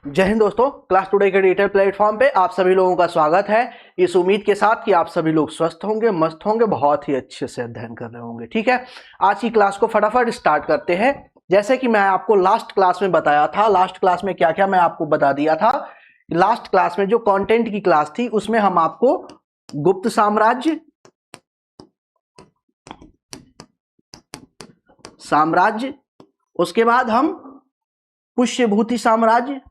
जय हिंद दोस्तों, class today के डिजिटल प्लेटफॉर्म पे आप सभी लोगों का स्वागत है। इस उम्मीद के साथ कि आप सभी लोग स्वस्थ होंगे, मस्त होंगे, बहुत ही अच्छे से अध्ययन कर रहे होंगे। ठीक है, आज की क्लास को फटाफट स्टार्ट करते हैं। जैसे कि मैं आपको लास्ट क्लास में बताया था, लास्ट क्लास में क्या क्या मैं आपको बता दिया था। लास्ट क्लास में जो कंटेंट की क्लास थी उसमें हम आपको गुप्त साम्राज्य, उसके बाद हम पुष्यभूति साम्राज्य,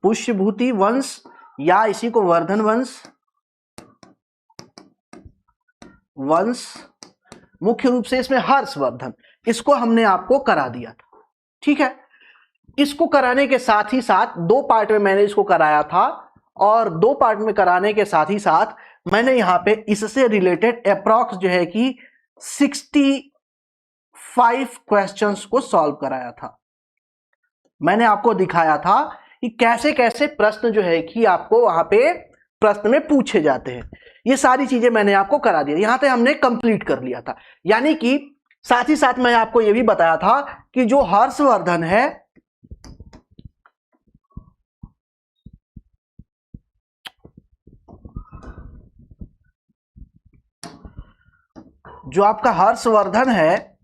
पुष्यभूति वंश या इसी को वर्धन वंश, मुख्य रूप से इसमें हर्षवर्धन, इसको हमने आपको करा दिया था। ठीक है, इसको कराने के साथ ही साथ दो पार्ट में मैंने इसको कराया था, और दो पार्ट में कराने के साथ ही साथ मैंने यहां पे इससे रिलेटेड अप्रॉक्स जो है कि 65 क्वेश्चंस को सॉल्व कराया था। मैंने आपको दिखाया था कि कैसे कैसे प्रश्न जो है कि आपको वहां पे प्रश्न में पूछे जाते हैं। ये सारी चीजें मैंने आपको करा दी, यहां पे हमने कंप्लीट कर लिया था। यानी कि साथ ही साथ मैं आपको यह भी बताया था कि जो हर्षवर्धन है, जो आपका हर्षवर्धन है,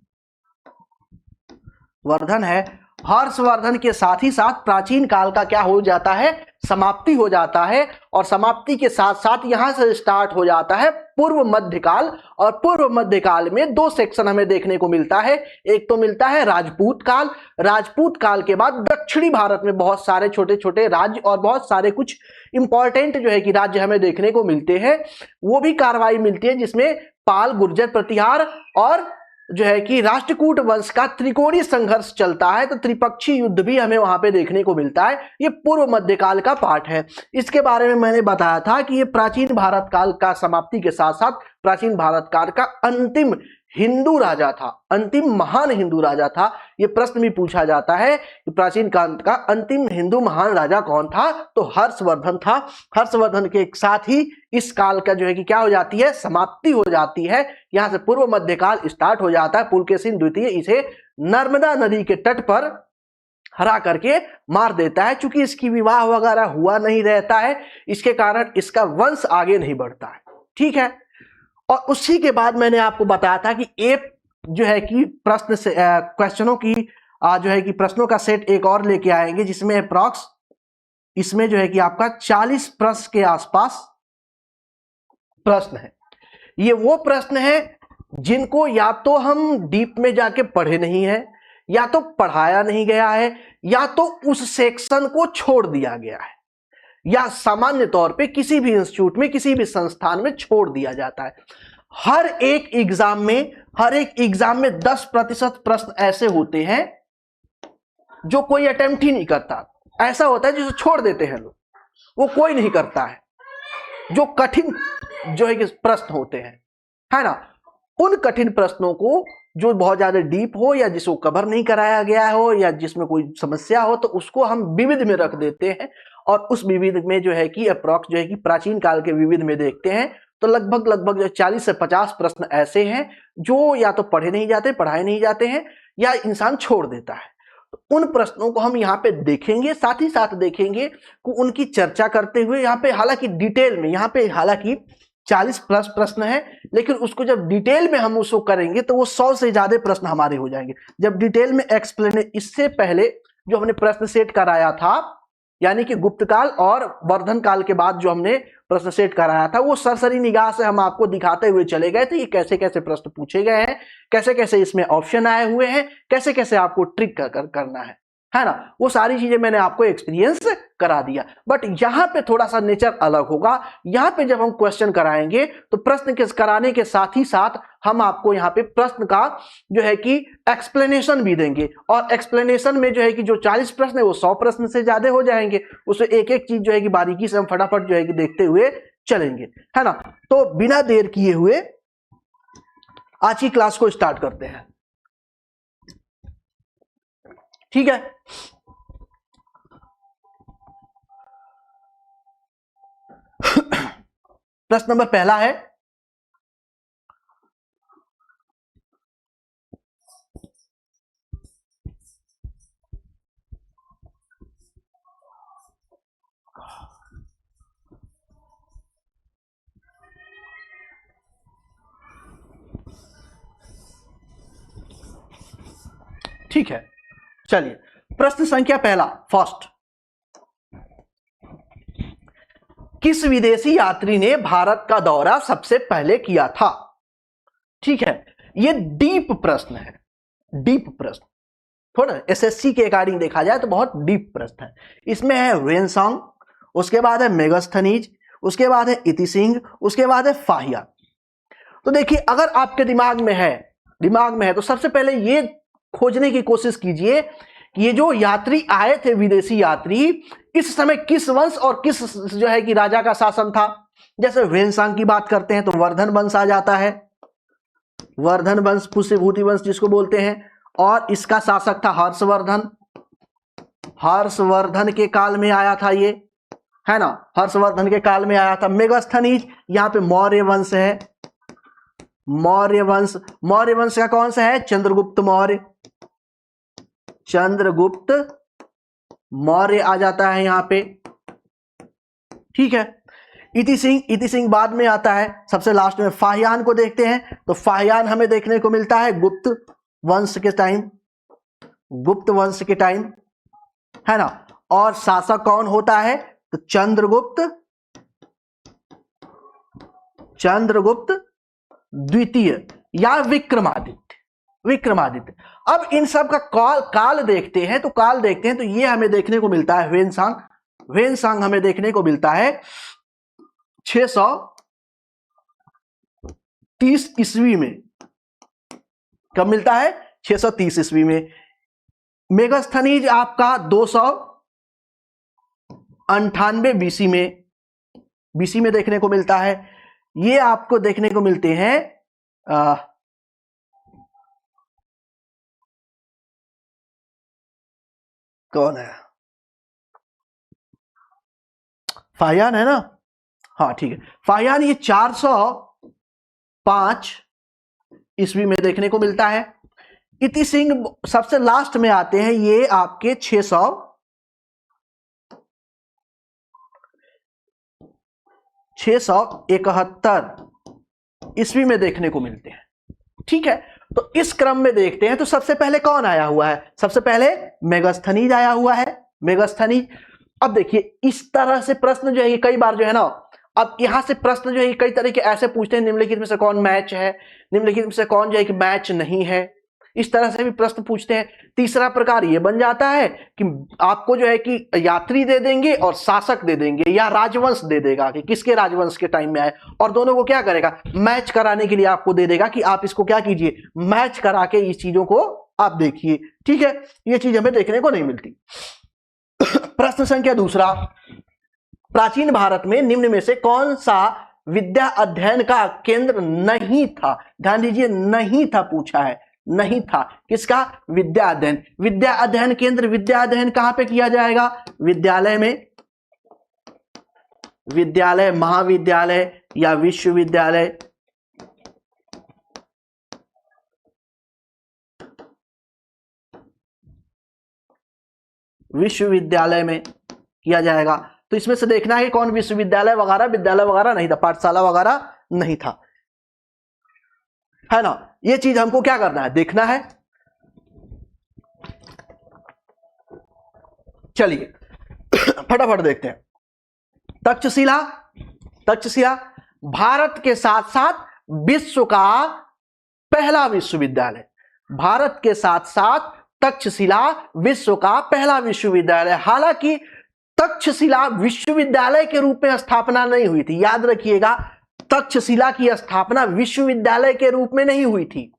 हर्षवर्धन के साथ ही साथ प्राचीन काल का क्या हो जाता है, समाप्ति हो जाता है। और समाप्ति के साथ साथ यहां से स्टार्ट हो जाता है पूर्व मध्यकाल। और पूर्व मध्यकाल में दो सेक्शन हमें देखने को मिलता है। एक तो मिलता है राजपूत काल, राजपूत काल के बाद दक्षिणी भारत में बहुत सारे छोटे छोटे राज्य और बहुत सारे कुछ इंपॉर्टेंट जो है कि राज्य हमें देखने को मिलते हैं। वो भी कार्रवाई मिलती है जिसमें पाल, गुर्जर प्रतिहार और जो है कि राष्ट्रकूट वंश का त्रिकोणीय संघर्ष चलता है। तो त्रिपक्षीय युद्ध भी हमें वहां पे देखने को मिलता है। ये पूर्व मध्यकाल का पार्ट है। इसके बारे में मैंने बताया था कि ये प्राचीन भारत काल का समाप्ति के साथ साथ प्राचीन भारत काल का अंतिम हिंदू राजा था, अंतिम महान हिंदू राजा था। ये प्रश्न भी पूछा जाता है कि प्राचीन काल का अंतिम हिंदू महान राजा कौन था, तो हर्षवर्धन था। हर्षवर्धन के साथ ही इस काल का जो है कि क्या हो जाती है, समाप्ति हो जाती है। यहां से पूर्व मध्यकाल स्टार्ट हो जाता है। पुलकेशिन द्वितीय इसे नर्मदा नदी के तट पर हरा करके मार देता है। चूंकि इसकी विवाह वगैरह हुआ नहीं रहता है, इसके कारण इसका वंश आगे नहीं बढ़ता है। ठीक है, और उसी के बाद मैंने आपको बताया था कि एक जो है कि प्रश्न से क्वेश्चनों की जो है कि प्रश्नों का सेट एक और लेके आएंगे, जिसमें अप्रॉक्स इसमें जो है कि आपका 40 प्रश्न के आसपास प्रश्न है। ये वो प्रश्न है जिनको या तो हम डीप में जाके पढ़े नहीं है, या तो पढ़ाया नहीं गया है, या तो उस सेक्शन को छोड़ दिया गया है, या सामान्य तौर पे किसी भी इंस्टीट्यूट में, किसी भी संस्थान में छोड़ दिया जाता है। हर एक एग्जाम में 10% प्रश्न ऐसे होते हैं जो कोई अटेम्प्ट ही नहीं करता। ऐसा होता है जिसे छोड़ देते हैं लोग, वो कोई नहीं करता है। जो कठिन जो है कि प्रश्न होते हैं, है ना, उन कठिन प्रश्नों को जो बहुत ज्यादा डीप हो, या जिसको कवर नहीं कराया गया हो, या जिसमें कोई समस्या हो, तो उसको हम विविध में रख देते हैं। और उस विविध में जो है कि अप्रॉक्स जो है कि प्राचीन काल के विविध में देखते हैं तो लगभग जो 40 से 50 प्रश्न ऐसे हैं जो या तो पढ़े नहीं जाते, पढ़ाए नहीं जाते हैं, या इंसान छोड़ देता है। तो उन प्रश्नों को हम यहाँ पे देखेंगे, साथ ही साथ देखेंगे कि उनकी चर्चा करते हुए यहाँ पे हालांकि डिटेल में, यहाँ पे हालांकि 40 प्लस प्रश्न है, लेकिन उसको जब डिटेल में हम उसको करेंगे तो वो 100 से ज्यादा प्रश्न हमारे हो जाएंगे। जब डिटेल में एक्सप्लेन, इससे पहले जो हमने प्रश्न सेट कराया था, यानी कि गुप्त काल और वर्धन काल के बाद जो हमने प्रश्न सेट कराया था, वो सरसरी निगाह से हम आपको दिखाते हुए चले गए थे ये कैसे कैसे प्रश्न पूछे गए हैं, कैसे कैसे इसमें ऑप्शन आए हुए हैं, कैसे कैसे आपको ट्रिक करना है ना। वो सारी चीजें मैंने आपको एक्सपीरियंस करा दिया। बट यहां पे थोड़ा सा नेचर अलग होगा। यहां पे जब हम क्वेश्चन कराएंगे तो प्रश्न के कराने के साथ ही साथ हम आपको यहां पे प्रश्न का जो है कि एक्सप्लेनेशन भी देंगे। और एक्सप्लेनेशन में जो है कि जो 40 प्रश्न है वो 100 प्रश्न से ज्यादा हो जाएंगे। उसमें एक एक चीज जो है कि बारीकी से हम फटाफट जो है कि देखते हुए चलेंगे, है ना। तो बिना देर किए हुए आज की क्लास को स्टार्ट करते हैं। ठीक है, प्रश्न नंबर पहला है, ठीक है, चलिए प्रश्न संख्या पहला, फर्स्ट, किस विदेशी यात्री ने भारत का दौरा सबसे पहले किया था? ठीक है, यह डीप प्रश्न है, डीप प्रश्न, थोड़ा एसएससी के अकॉर्डिंग देखा जाए तो बहुत डीप प्रश्न है। इसमें है ह्वेनसांग, उसके बाद है मेगास्थनीज, उसके बाद है इति सिंह, उसके बाद है फाहियान। तो देखिए, अगर आपके दिमाग में है तो सबसे पहले ये खोजने की कोशिश कीजिए कि ये जो यात्री आए थे, विदेशी यात्री, इस समय किस वंश और किस जो है कि राजा का शासन था। जैसे ह्वेनसांग की बात करते हैं तो वर्धन वंश आ जाता है, वर्धन वंश, पुष्यभूति वंश जिसको बोलते हैं, और इसका शासक था हर्षवर्धन, हर्षवर्धन के काल में आया था ये, है ना, हर्षवर्धन के काल में आया था। मेगास्थनीज, यहां पे मौर्य वंश है, मौर्य वंश, मौर्य वंश का कौन सा है? चंद्रगुप्त मौर्य, चंद्रगुप्त मौर्य आ जाता है यहां पे, ठीक है। इति सिंह बाद में आता है, सबसे लास्ट में। फाहियान को देखते हैं तो फाहियान हमें देखने को मिलता है गुप्त वंश के टाइम, गुप्त वंश के टाइम, है ना। और शासक कौन होता है? तो चंद्रगुप्त द्वितीय या विक्रमादित्य, विक्रमादित्य। अब इन सब का काल देखते हैं तो ये हमें देखने को मिलता है ह्वेनसांग हमें देखने को मिलता है 630 ईस्वी में। कब मिलता है? 630 ईस्वी में। मेगास्थनीज आपका 298 बीसी में देखने को मिलता है। ये आपको देखने को मिलते हैं कौन है? फाहियान है ना, हाँ ठीक है, फाहियान ये 405 ईस्वी में देखने को मिलता है। इति सिंह सबसे लास्ट में आते हैं, ये आपके 671 ईस्वी में देखने को मिलते हैं, ठीक है। तो इस क्रम में देखते हैं तो सबसे पहले कौन आया हुआ है? सबसे पहले मेगास्थनीज आया हुआ है, मेगास्थनीज। अब देखिए, इस तरह से प्रश्न जो है कई बार जो है ना, अब यहां से प्रश्न जो है कई तरह के ऐसे पूछते हैं, निम्नलिखित में से कौन मैच है, निम्नलिखित में से कौन जो है कि मैच नहीं है, इस तरह से भी प्रश्न पूछते हैं। तीसरा प्रकार ये बन जाता है कि आपको जो है कि यात्री दे देंगे और शासक दे देंगे, या राजवंश दे देगा कि किसके राजवंश के टाइम में आए, और दोनों को क्या करेगा? मैच कराने के लिए आपको दे देगा कि आप इसको क्या कीजिए, मैच करा के इस चीजों को आप देखिए, ठीक है। ये चीज हमें देखने को नहीं मिलती। प्रश्न संख्या दूसरा, प्राचीन भारत में निम्न में से कौन सा विद्या अध्ययन का केंद्र नहीं था? ध्यान दीजिए, नहीं था पूछा है, नहीं था। किसका? विद्या अध्ययन। विद्या अध्ययन केंद्र, विद्या अध्ययन कहां पे किया जाएगा? विद्यालय में, विद्यालय, महाविद्यालय या विश्वविद्यालय। विश्वविद्यालय में किया जाएगा। तो इसमें से देखना है कौन विश्वविद्यालय वगैरह, विद्यालय वगैरह नहीं था, पाठशाला वगैरह नहीं था, है ना। ये चीज हमको क्या करना है? देखना है। चलिए फटाफट देखते हैं। तक्षशिला, तक्षशिला भारत के साथ साथ विश्व का पहला विश्वविद्यालय, भारत के साथ साथ तक्षशिला विश्व का पहला विश्वविद्यालय। हालांकि तक्षशिला विश्वविद्यालय के रूप में स्थापना नहीं हुई थी, याद रखिएगा, तक्षशिला की स्थापना विश्वविद्यालय के रूप में नहीं हुई थी,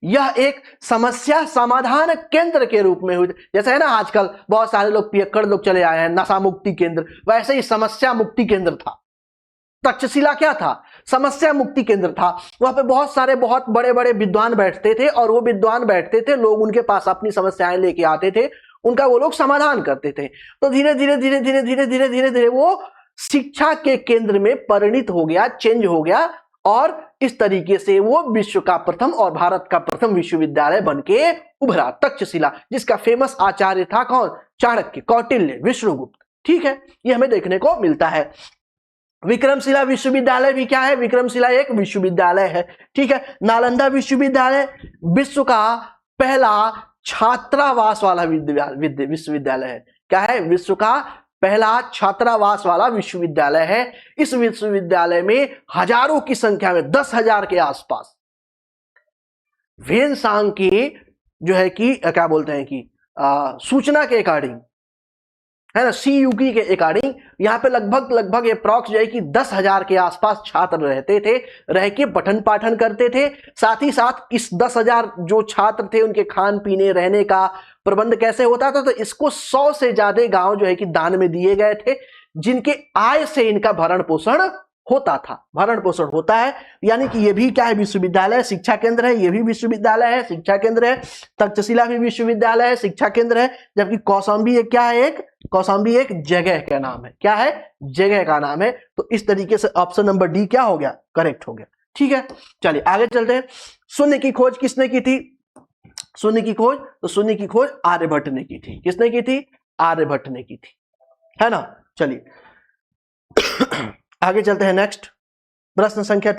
यह एक समस्या समाधान केंद्र के रूप में हुई थी। जैसे है ना आजकल बहुत सारे लोग पियक्कड़ लोग चले आए हैं, नशा मुक्ति केंद्र, वैसे ही समस्या मुक्ति केंद्र था तक्षशिला। क्या था? समस्या मुक्ति केंद्र था। वहां पे बहुत सारे बहुत बड़े बड़े विद्वान बैठते थे, और वो विद्वान बैठते थे, लोग उनके पास अपनी समस्याएं लेके आते थे, उनका वो लोग समाधान करते थे। तो धीरे धीरे धीरे धीरे धीरे धीरे धीरे धीरे वो शिक्षा के केंद्र में परिणित हो गया, चेंज हो गया, और इस तरीके से वो विश्व का प्रथम और भारत का प्रथम विश्वविद्यालय बनके उभरा, तक्षशिला, जिसका फेमस आचार्य था कौन? चाणक्य, कौटिल्य, विष्णुगुप्त, ठीक है। ये हमें देखने को मिलता है। विक्रमशिला विश्वविद्यालय भी क्या है? विक्रमशिला एक विश्वविद्यालय है, ठीक है। नालंदा विश्वविद्यालय विश्व का पहला छात्रावास वाला विश्वविद्यालय है। क्या है? विश्व का पहला छात्रावास वाला विश्वविद्यालय है। इस विश्वविद्यालय में हजारों की संख्या में 10,000 के आसपास वेनसांग की जो है कि क्या बोलते हैं कि सूचना के अकॉर्डिंग, है ना, CUK के अकॉर्डिंग यहाँ पे लगभग अप्रॉक्स जो है कि 10,000 के आसपास छात्र रहते थे, रह के पठन पाठन करते थे। साथ ही साथ इस 10,000 जो छात्र थे उनके खान पीने रहने का प्रबंध कैसे होता था? तो इसको 100 से ज्यादा गांव जो है कि दान में दिए गए थे, जिनके आय से इनका भरण पोषण होता था, भरण पोषण होता है। यानी कि ये भी क्या है? विश्वविद्यालय, शिक्षा केंद्र है। ये भी विश्वविद्यालय है, शिक्षा केंद्र है। तक्षशिला भी विश्वविद्यालय है, शिक्षा केंद्र है। जबकि कौशाम्बी एक क्या है? कौशाम्बी एक जगह का नाम है। क्या है? जगह का नाम है। तो इस तरीके से ऑप्शन नंबर डी क्या हो गया? करेक्ट हो गया। ठीक है, चलिए आगे चलते हैं। शून्य की खोज किसने की थी? शून्य की खोज, तो शून्य की खोज आर्यभट्ट ने की थी। किसने की थी? आर्यभट्ट ने की थी, है ना। चलिए आगे चलते हैं। नेक्स्ट प्रश्न संख्या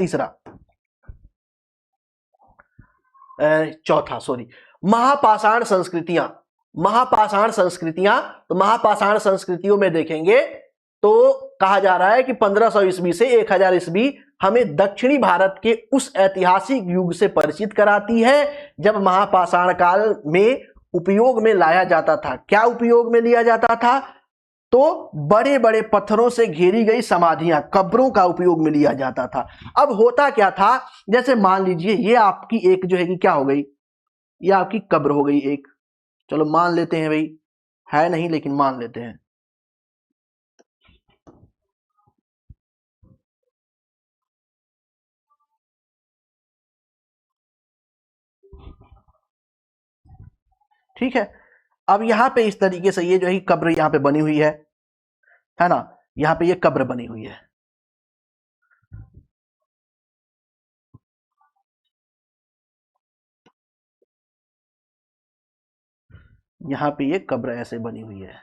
चौथा सॉरी, महापाषाण संस्कृतियां। महापाषाण संस्कृतियां, तो महापाषाण संस्कृतियों में देखेंगे तो कहा जा रहा है कि 1500 ईस्वी से 1000 ईस्वी हमें दक्षिणी भारत के उस ऐतिहासिक युग से परिचित कराती है जब महापाषाण काल में उपयोग में लाया जाता था। क्या उपयोग में लिया जाता था? तो बड़े बड़े पत्थरों से घेरी गई समाधियां, कब्रों का उपयोग में लिया जाता था। अब होता क्या था? जैसे मान लीजिए ये आपकी एक जो है कि क्या हो गई? ये आपकी कब्र हो गई एक। चलो मान लेते हैं भाई, है नहीं लेकिन मान लेते हैं। ठीक है, अब यहां पे इस तरीके से ये जो है कब्र यहां पे बनी हुई है ना। यहां पे ये कब्र बनी हुई है। यहां पे ये कब्र ऐसे बनी हुई है।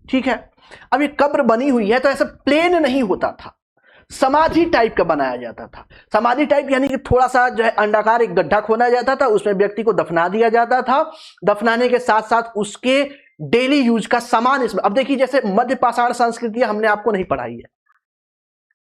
ठीक है, अब ये कब्र बनी हुई है तो ऐसा प्लेन नहीं होता था, समाधि टाइप का बनाया जाता था। समाधि टाइप यानी कि थोड़ा सा जो है अंडाकार एक गड्ढा खोदा जाता था, उसमें व्यक्ति को दफना दिया जाता था। दफनाने के साथ साथ उसके डेली यूज का सामान इसमें। अब देखिए जैसे मध्य पाषाण संस्कृति हमने आपको नहीं पढ़ाई है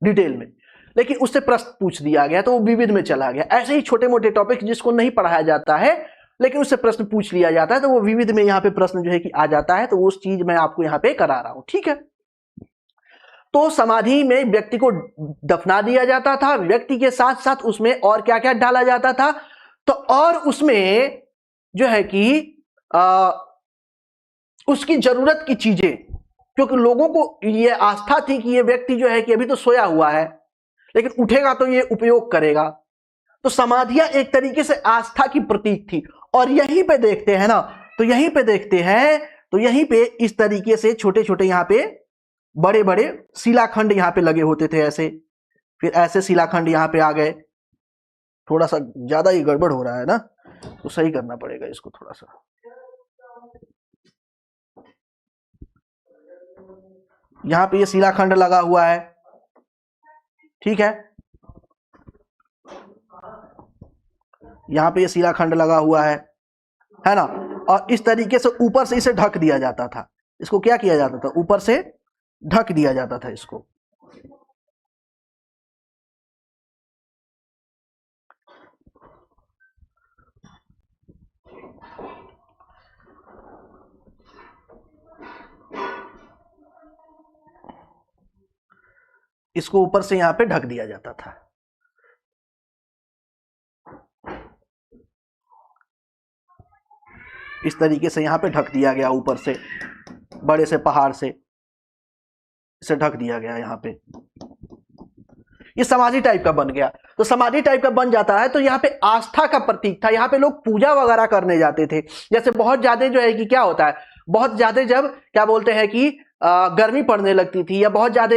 डिटेल में, लेकिन उससे प्रश्न पूछ दिया गया तो वो विविध में चला गया। ऐसे ही छोटे मोटे टॉपिक जिसको नहीं पढ़ाया जाता है लेकिन उससे प्रश्न पूछ लिया जाता है तो वो विविध में यहाँ पे प्रश्न जो है कि आ जाता है, तो उस चीज मैं आपको यहाँ पे करा रहा हूं। ठीक है, तो समाधि में व्यक्ति को दफना दिया जाता था, व्यक्ति के साथ साथ उसमें और क्या क्या डाला जाता था? तो और उसमें जो है कि उसकी जरूरत की चीजें, क्योंकि लोगों को ये आस्था थी कि ये व्यक्ति जो है कि अभी तो सोया हुआ है लेकिन उठेगा तो ये उपयोग करेगा, तो समाधियां एक तरीके से आस्था की प्रतीक थी। और यहीं पे देखते हैं ना, तो यहीं पे देखते हैं तो यहीं पे इस तरीके से छोटे छोटे यहाँ पे बड़े बड़े शिलाखंड यहाँ पे लगे होते थे ऐसे, फिर ऐसे शिलाखंड यहाँ पे आ गए। थोड़ा सा ज्यादा ही गड़बड़ हो रहा है ना, तो सही करना पड़ेगा इसको थोड़ा सा। यहाँ पे ये शिलाखंड लगा हुआ है, ठीक है, यहाँ पे ये शिलाखंड लगा हुआ है ना। और इस तरीके से ऊपर से इसे ढक दिया जाता था। इसको क्या किया जाता था? ऊपर से ढक दिया जाता था इसको। इसको ऊपर से यहां पे ढक दिया जाता था। इस तरीके से यहां पे ढक दिया गया, ऊपर से बड़े से पहाड़ से इसे ढक दिया गया। यहां पे ये समाधि टाइप का बन गया। तो समाधि टाइप का बन जाता है तो यहाँ पे आस्था का प्रतीक था। यहाँ पे लोग पूजा वगैरह करने जाते थे। जैसे बहुत ज्यादा जो है कि क्या होता है, बहुत ज्यादा जब क्या बोलते हैं कि गर्मी पड़ने लगती थी या बहुत ज्यादा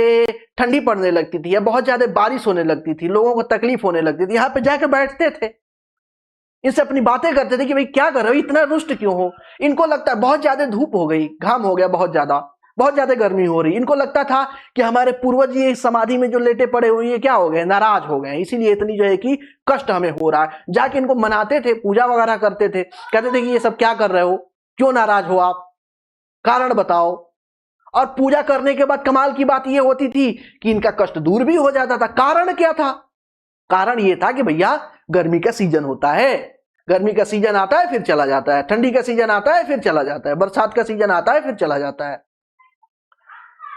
ठंडी पड़ने लगती थी या बहुत ज्यादा बारिश होने लगती थी, लोगों को तकलीफ होने लगती थी, यहाँ पे जाकर बैठते थे, इनसे अपनी बातें करते थे कि भाई क्या कर रहे हो, इतना रुष्ट क्यों हो। इनको लगता है बहुत ज्यादा धूप हो गई, घाम हो गया बहुत ज्यादा, बहुत ज्यादा गर्मी हो रही। इनको लगता था कि हमारे पूर्वज ये समाधि में जो लेटे पड़े हुए ये क्या हो गए, नाराज हो गए, इसीलिए इतनी जो है कि कष्ट हमें हो रहा है। जाके इनको मनाते थे, पूजा वगैरह करते थे, कहते थे कि ये सब क्या कर रहे हो, क्यों नाराज हो आप, कारण बताओ। और पूजा करने के बाद कमाल की बात ये होती थी कि इनका कष्ट दूर भी हो जाता था। कारण क्या था? कारण ये था कि भैया गर्मी का सीजन होता है, गर्मी का सीजन आता है फिर चला जाता है, ठंडी का सीजन आता है फिर चला जाता है, बरसात का सीजन आता है फिर चला जाता है।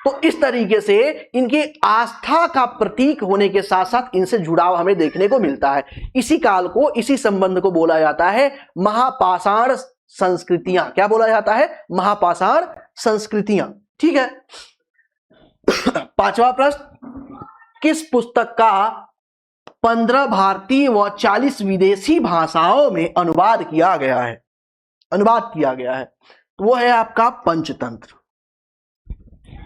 तो इस तरीके से इनकी आस्था का प्रतीक होने के साथ साथ इनसे जुड़ाव हमें देखने को मिलता है। इसी काल को, इसी संबंध को बोला जाता है महापाषाण संस्कृतियां। क्या बोला जाता है? महापाषाण संस्कृतियां। ठीक है। पांचवा प्रश्न, किस पुस्तक का 15 भारतीय व 40 विदेशी भाषाओं में अनुवाद किया गया है? अनुवाद किया गया है तो वो है आपका पंचतंत्र।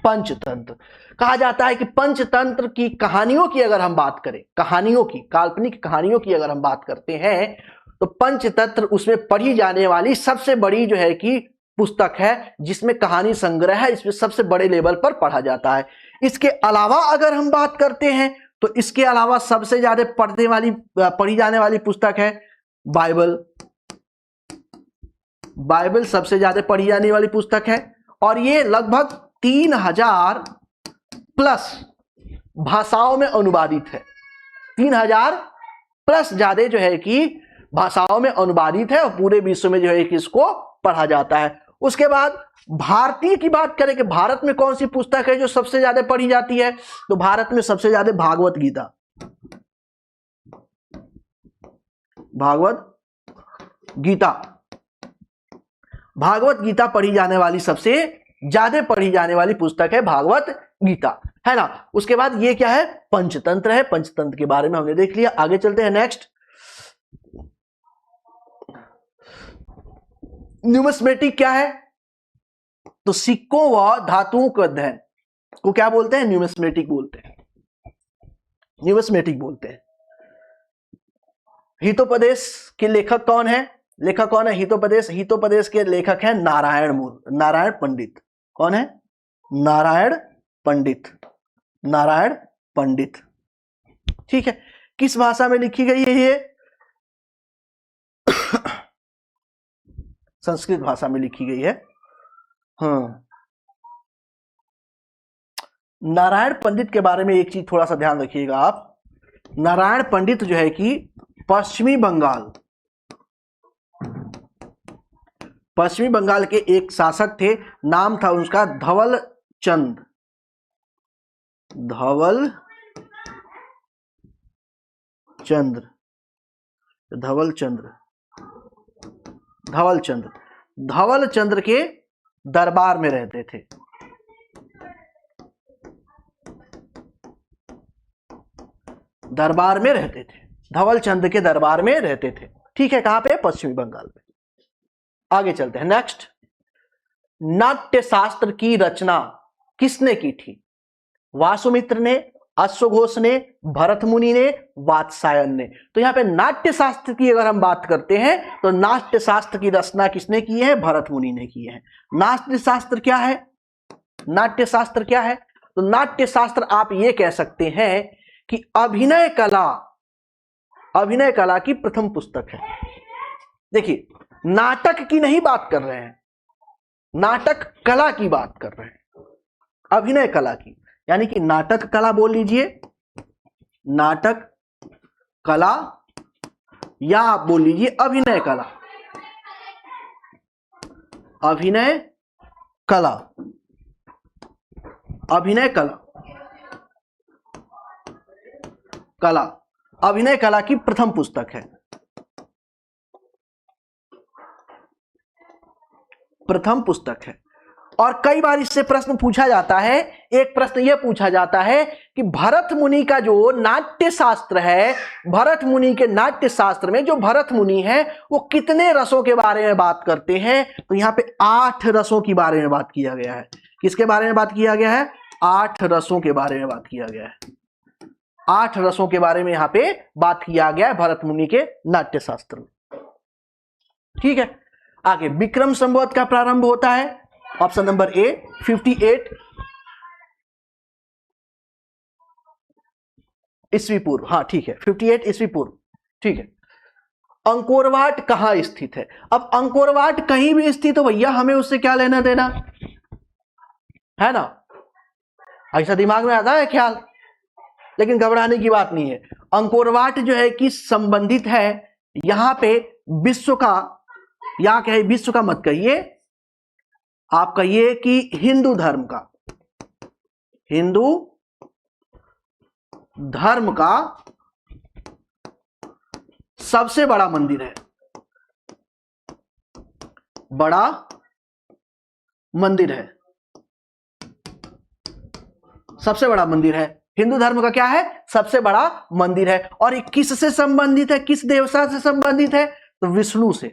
पंचतंत्र कहा जाता है कि पंचतंत्र की कहानियों की अगर हम बात करें, कहानियों की, काल्पनिक कहानियों की अगर हम बात करते हैं तो पंचतंत्र उसमें पढ़ी जाने वाली सबसे बड़ी जो है कि पुस्तक है, जिसमें कहानी संग्रह है, इसमें सबसे बड़े लेवल पर पढ़ा जाता है। इसके अलावा अगर हम बात करते हैं तो इसके अलावा सबसे ज्यादा पढ़ी जाने वाली पुस्तक है बाइबल। बाइबल सबसे ज्यादा पढ़ी जाने वाली पुस्तक है और ये लगभग 3000 प्लस भाषाओं में अनुवादित है। 3000 प्लस ज्यादा जो है कि भाषाओं में अनुवादित है और पूरे विश्व में जो है कि इसको पढ़ा जाता है। उसके बाद भारतीय की बात करें कि भारत में कौन सी पुस्तक है जो सबसे ज्यादा पढ़ी जाती है, तो भारत में सबसे ज्यादा भागवत गीता। भागवत गीता, भागवत गीता पढ़ी जाने वाली, सबसे ज्यादा पढ़ी जाने वाली पुस्तक है भागवत गीता, है ना। उसके बाद ये क्या है? पंचतंत्र है। पंचतंत्र के बारे में हमने देख लिया। आगे चलते हैं नेक्स्ट। न्यूमिस्मेटिक क्या है? तो सिक्कों व धातुओं के अध्ययन को क्या बोलते हैं? न्यूमिस्मेटिक बोलते हैं। न्यूमिस्मेटिक बोलते हैं। हितोपदेश के लेखक कौन है? लेखक कौन है? हितोपदेश। हितोपदेश के लेखक हैं नारायण पंडित। कौन है? नारायण पंडित। नारायण पंडित। ठीक है। किस भाषा में लिखी गई है ये? संस्कृत भाषा में लिखी गई है। हाँ, नारायण पंडित के बारे में एक चीज थोड़ा सा ध्यान रखिएगा आप। नारायण पंडित जो है कि पश्चिमी बंगाल के एक शासक थे, नाम था उसका धवल चंद। धवल चंद्र के दरबार में रहते थे। दरबार में रहते थे, धवल चंद के दरबार में रहते थे। ठीक है। कहां पे? पश्चिमी बंगाल में। आगे चलते हैं नेक्स्ट। नाट्य शास्त्र की रचना किसने की थी? वासुमित्र ने, अश्वघोष ने, भरत मुनि ने, वात्सायन ने। तो यहां पे नाट्य शास्त्र की अगर हम बात करते हैं तो नाट्य शास्त्र की रचना किसने की है? भरत मुनि ने की है। नाट्य शास्त्र क्या है? नाट्य शास्त्र क्या है? तो नाट्य शास्त्र आप ये कह सकते हैं कि अभिनय कला की प्रथम पुस्तक है। देखिए, नाटक की नहीं बात कर रहे हैं, नाटक कला की बात कर रहे हैं, अभिनय कला की। यानी कि नाटक कला बोल लीजिए, नाटक कला, या आप बोल लीजिए अभिनय कला। अभिनय कला, अभिनय कला, अभिनय कला की प्रथम पुस्तक है। प्रथम पुस्तक है। और कई बार इससे प्रश्न पूछा जाता है। एक प्रश्न यह पूछा जाता है कि भरत मुनि का जो नाट्य शास्त्र है, भरत मुनि के नाट्य शास्त्र में जो भरत मुनि है वो कितने रसों के बारे में बात करते हैं? तो यहां पे 8 रसों के बारे में बात किया गया है। किसके बारे में बात किया गया है? 8 रसों के बारे में बात किया गया है। 8 रसों के बारे में यहां पे बात किया गया है भरत मुनि के नाट्य शास्त्र में। ठीक है। आगे, विक्रम संवत का प्रारंभ होता है ऑप्शन नंबर ए 58 ईस्वी पूर्व। हाँ ठीक है, 58 ईस्वी पूर्व, ठीक है। अंकोरवाट कहां स्थित है? अब अंकोरवाट कहीं भी स्थित हो भैया, हमें उससे क्या लेना देना, है ना? ऐसा दिमाग में आता है ख्याल, लेकिन घबराने की बात नहीं है। अंकोरवाट जो है कि संबंधित है यहां पे विश्व का, या कहे विश्व का मत कहिए, आप कहिए कि हिंदू धर्म का, हिंदू धर्म का सबसे बड़ा मंदिर है, बड़ा मंदिर है, सबसे बड़ा मंदिर है। हिंदू धर्म का क्या है? सबसे बड़ा मंदिर है। और ये किससे संबंधित है, किस देवता से संबंधित है? तो विष्णु से,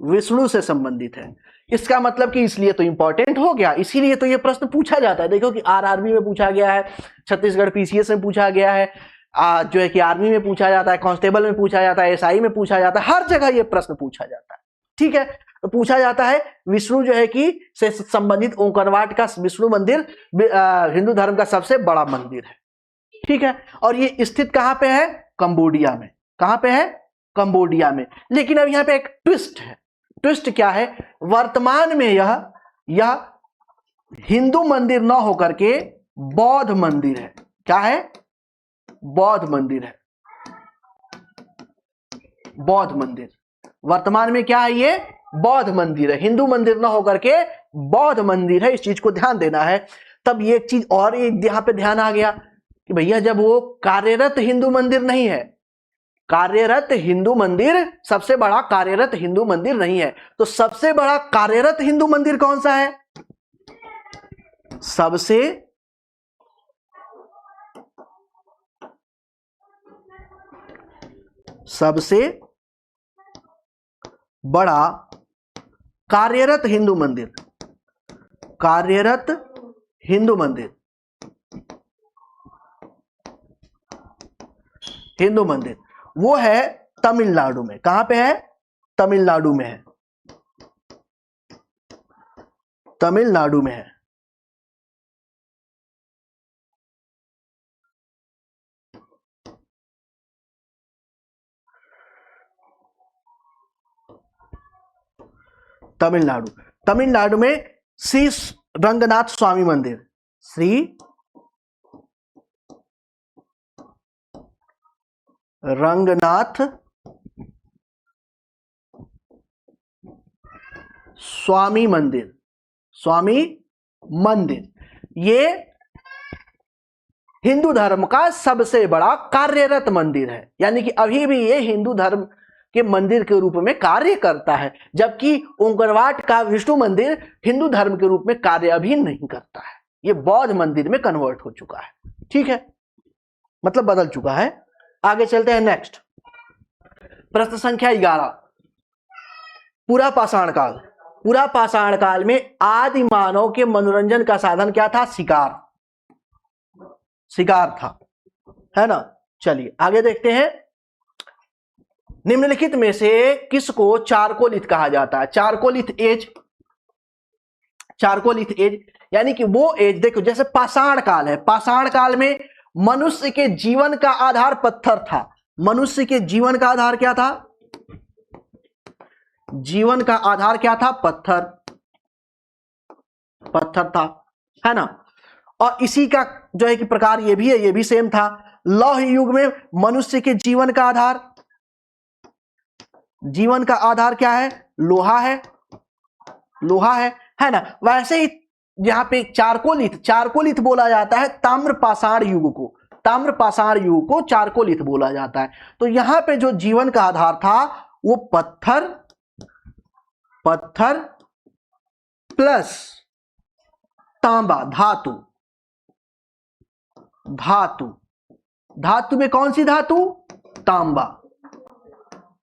विष्णु से संबंधित है। इसका मतलब कि इसलिए तो इंपॉर्टेंट हो गया, इसीलिए तो ये प्रश्न पूछा जाता है। देखो कि आरआरबी में पूछा गया है, छत्तीसगढ़ पीसीएस में पूछा गया है, जो है कि आर्मी में पूछा जाता है, कांस्टेबल में पूछा जाता है, एसआई में पूछा जाता है, हर जगह ये प्रश्न पूछा जाता है। ठीक है, तो पूछा जाता है विष्णु जो है कि से संबंधित अंकोरवाट का विष्णु मंदिर हिंदू धर्म का सबसे बड़ा मंदिर है। ठीक है, और ये स्थित कहां पे है? कंबोडिया में। कहां पे है? कंबोडिया में। लेकिन अब यहां पे एक ट्विस्ट है। ट्विस्ट क्या है? वर्तमान में यह हिंदू मंदिर न होकर के बौद्ध मंदिर है। क्या है? बौद्ध मंदिर है, बौद्ध मंदिर। वर्तमान में क्या है? ये बौद्ध मंदिर है, हिंदू मंदिर न होकर के बौद्ध मंदिर है। इस चीज को ध्यान देना है। तब ये एक चीज और यहां पे ध्यान आ गया कि भैया जब वो कार्यरत हिंदू मंदिर नहीं है, कार्यरत हिंदू मंदिर, सबसे बड़ा कार्यरत हिंदू मंदिर नहीं है, तो सबसे बड़ा कार्यरत हिंदू मंदिर कौन सा है? सबसे बड़ा कार्यरत हिंदू मंदिर, कार्यरत हिंदू मंदिर, हिंदू मंदिर वो है तमिलनाडु में। कहां पे है? तमिलनाडु में है, तमिलनाडु में है। तमिलनाडु, तमिलनाडु में श्री रंगनाथ स्वामी मंदिर, श्री रंगनाथ स्वामी मंदिर, स्वामी मंदिर ये हिंदू धर्म का सबसे बड़ा कार्यरत मंदिर है। यानी कि अभी भी ये हिंदू धर्म के मंदिर के रूप में कार्य करता है, जबकि अंकोरवाट का विष्णु मंदिर हिंदू धर्म के रूप में कार्य अभी नहीं करता है। ये बौद्ध मंदिर में कन्वर्ट हो चुका है। ठीक है, मतलब बदल चुका है। आगे चलते हैं नेक्स्ट प्रश्न संख्या 11। पूरा पाषाण काल, पूरा पाषाण काल में आदि मानव के मनोरंजन का साधन क्या था? शिकार, शिकार था, है ना। चलिए आगे देखते हैं। निम्नलिखित में से किसको चारकोलिथ कहा जाता है? चारकोलिथ एज, चारकोलिथ एज यानी कि वो एज, देखो जैसे पाषाण काल है, पाषाण काल में मनुष्य के जीवन का आधार पत्थर था। मनुष्य के जीवन का आधार क्या था? जीवन का आधार क्या था? पत्थर, पत्थर था, है ना। और इसी का जो है कि प्रकार ये भी है, ये भी सेम था। लौह युग में मनुष्य के जीवन का आधार, जीवन का आधार क्या है? लोहा है, लोहा है ना। वैसे ही यहां पे चारकोलिथ, चारकोलिथ बोला जाता है ताम्र पाषाण युग को, ताम्र पाषाण युग को चारकोलिथ बोला जाता है। तो यहां पे जो जीवन का आधार था वो पत्थर, पत्थर प्लस तांबा, धातु, धातु, धातु में कौन सी धातु? तांबा,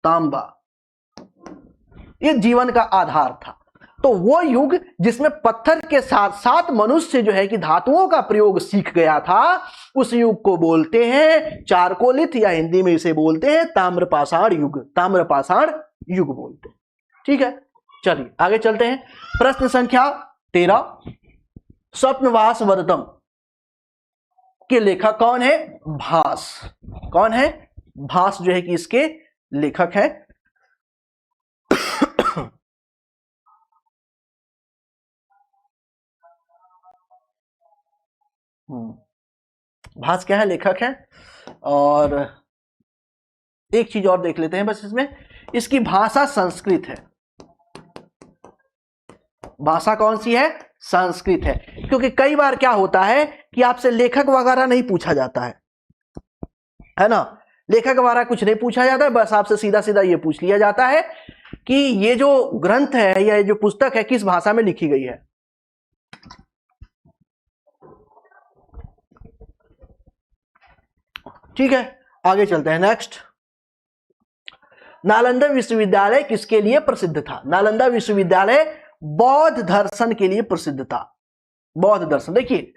तांबा, ये जीवन का आधार था। तो वो युग जिसमें पत्थर के साथ साथ मनुष्य जो है कि धातुओं का प्रयोग सीख गया था, उस युग को बोलते हैं चारकोलिथ, या हिंदी में इसे बोलते हैं ताम्रपाषाण युग, ताम्रपाषाण युग बोलते हैं। ठीक है, चलिए आगे चलते हैं। प्रश्न संख्या 13, स्वप्नवास वरदम के लेखक कौन है? भास। कौन है? भास जो है कि इसके लेखक है। भास क्या है? लेखक है। और एक चीज और देख लेते हैं बस इसमें, इसकी भाषा संस्कृत है। भाषा कौन सी है? संस्कृत है। क्योंकि कई बार क्या होता है कि आपसे लेखक वगैरह नहीं पूछा जाता है ना, लेखक वगैरह कुछ नहीं पूछा जाता है, बस आपसे सीधा सीधा ये पूछ लिया जाता है कि ये जो ग्रंथ है या ये जो पुस्तक है किस भाषा में लिखी गई है। ठीक है, आगे चलते हैं। नेक्स्ट, नालंदा विश्वविद्यालय किसके लिए प्रसिद्ध था? नालंदा विश्वविद्यालय बौद्ध दर्शन के लिए प्रसिद्ध था। बौद्ध दर्शन, देखिए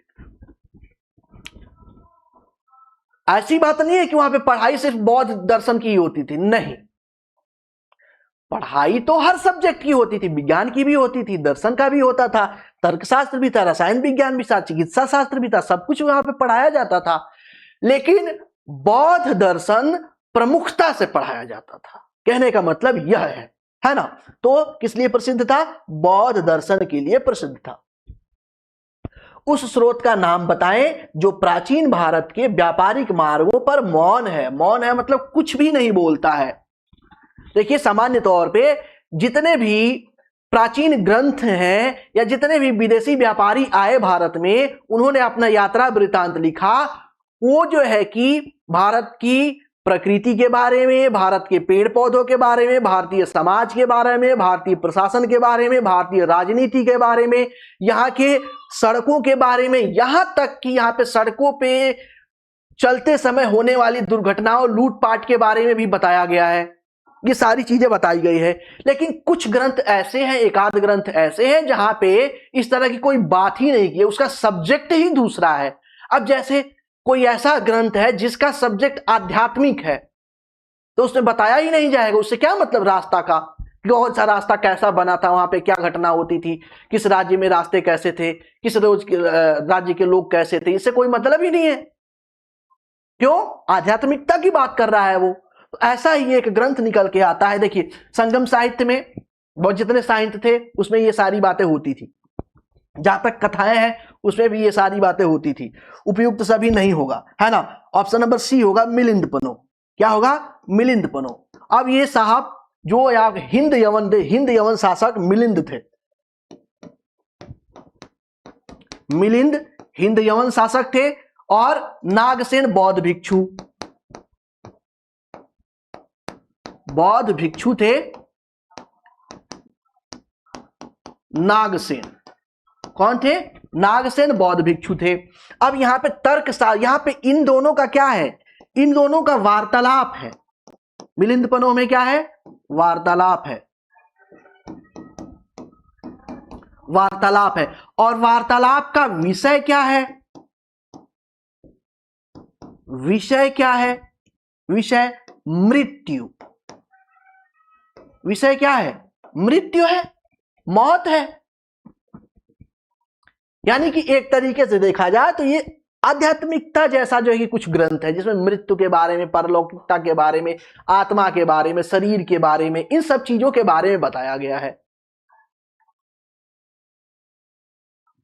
ऐसी बात नहीं है कि वहां पे पढ़ाई सिर्फ बौद्ध दर्शन की होती थी, नहीं, पढ़ाई तो हर सब्जेक्ट की होती थी, विज्ञान की भी होती थी, दर्शन का भी होता था, तर्कशास्त्र भी था, रसायन विज्ञान भी था, चिकित्सा शास्त्र भी था, सब कुछ वहां पे पढ़ाया जाता था। लेकिन बौद्ध दर्शन प्रमुखता से पढ़ाया जाता था, कहने का मतलब यह है ना। तो किस लिए प्रसिद्ध था? बौद्ध दर्शन के लिए प्रसिद्ध था। उस स्रोत का नाम बताएं जो प्राचीन भारत के व्यापारिक मार्गों पर मौन है। मौन है मतलब कुछ भी नहीं बोलता है। देखिए सामान्य तौर पे जितने भी प्राचीन ग्रंथ हैं या जितने भी विदेशी व्यापारी आए भारत में, उन्होंने अपना यात्रा वृतांत लिखा, वो जो है कि भारत की प्रकृति के बारे में, भारत के पेड़ पौधों के बारे में, भारतीय समाज के बारे में, भारतीय प्रशासन के बारे में, भारतीय राजनीति के बारे में, यहाँ के सड़कों के बारे में, यहां तक कि यहाँ पे सड़कों पे चलते समय होने वाली दुर्घटनाओं, लूटपाट के बारे में भी बताया गया है। ये सारी चीजें बताई गई है। लेकिन कुछ ग्रंथ ऐसे हैं, एक आध ग्रंथ ऐसे हैं जहां पे इस तरह की कोई बात ही नहीं की, उसका सब्जेक्ट ही दूसरा है। अब जैसे कोई ऐसा ग्रंथ है जिसका सब्जेक्ट आध्यात्मिक है, तो उसमें बताया ही नहीं जाएगा। उससे क्या मतलब रास्ता का, कौन सा रास्ता कैसा बना था, वहां पे क्या घटना होती थी, किस राज्य में रास्ते कैसे थे, किस राज्य के लोग कैसे थे, इससे कोई मतलब ही नहीं है। क्यों? आध्यात्मिकता की बात कर रहा है वो। तो ऐसा ही एक ग्रंथ निकल के आता है। देखिए संगम साहित्य में बहुत जितने साहित्य थे उसमें ये सारी बातें होती थी, जहां तक कथाएं हैं उसमें भी ये सारी बातें होती थी। उपयुक्त सभी नहीं होगा, है ना। ऑप्शन नंबर सी होगा मिलिंद पनो। क्या होगा? मिलिंद पनो। अब ये साहब जो हिंद यवन शासक मिलिंद थे, मिलिंद हिंद यवन शासक थे, और नागसेन बौद्ध भिक्षु थे। नागसेन कौन थे? नागसेन बौद्ध भिक्षु थे। अब यहां पे यहां पे इन दोनों का क्या है? इन दोनों का वार्तालाप है। मिलिंद पनो में क्या है? वार्तालाप है, वार्तालाप है। और वार्तालाप का विषय क्या है? विषय क्या है? विषय मृत्यु। विषय क्या है? मृत्यु है, मौत है। यानी कि एक तरीके से देखा जाए तो ये आध्यात्मिकता जैसा जो है कि कुछ ग्रंथ है जिसमें मृत्यु के बारे में, परलौकिकता के बारे में, आत्मा के बारे में, शरीर के बारे में, इन सब चीजों के बारे में बताया गया है।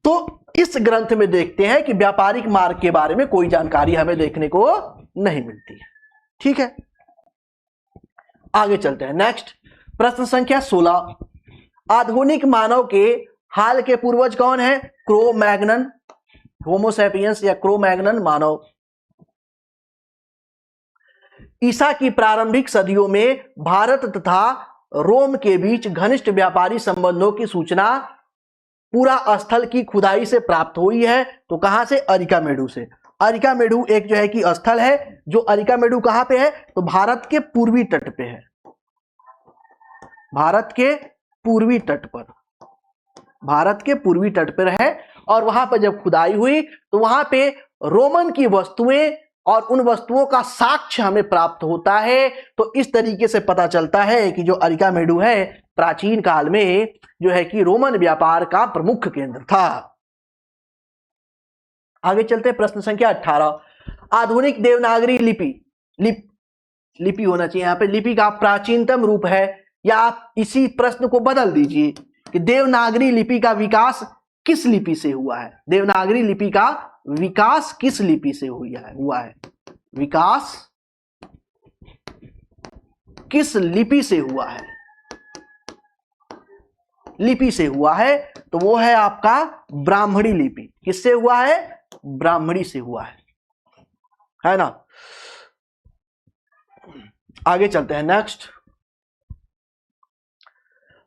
तो इस ग्रंथ में देखते हैं कि व्यापारिक मार्ग के बारे में कोई जानकारी हमें देखने को नहीं मिलती है। ठीक है, आगे चलते हैं। नेक्स्ट प्रश्न संख्या 16, आधुनिक मानव के हाल के पूर्वज कौन है? क्रो मैग्नन, होमो सैपियंस या क्रो मैग्नन मानव। ईसा की प्रारंभिक सदियों में भारत तथा रोम के बीच घनिष्ठ व्यापारी संबंधों की सूचना पूरा स्थल की खुदाई से प्राप्त हुई है। तो कहां से? अरिकामेडु से। अरिकामेडु एक जो है कि स्थल है, जो अरिकामेडु कहां पे है? तो भारत के पूर्वी तट पे है, भारत के पूर्वी तट पर, भारत के पूर्वी तट पर है। और वहां पर जब खुदाई हुई तो वहां पे रोमन की वस्तुएं और उन वस्तुओं का साक्ष्य हमें प्राप्त होता है। तो इस तरीके से पता चलता है कि जो अरिकामेडु है प्राचीन काल में जो है कि रोमन व्यापार का प्रमुख केंद्र था। आगे चलते हैं, प्रश्न संख्या 18। आधुनिक देवनागरी लिपि होना चाहिए यहां पे, लिपि का प्राचीनतम रूप है, या आप इसी प्रश्न को बदल दीजिए कि देवनागरी लिपि का विकास किस लिपि से हुआ है। देवनागरी लिपि का विकास किस लिपि से हुआ है, विकास किस लिपि से हुआ है, लिपि से हुआ है, तो वो है आपका ब्राह्मणी लिपि। किससे हुआ है, ब्राह्मणी से हुआ है ना। आगे चलते हैं, नेक्स्ट।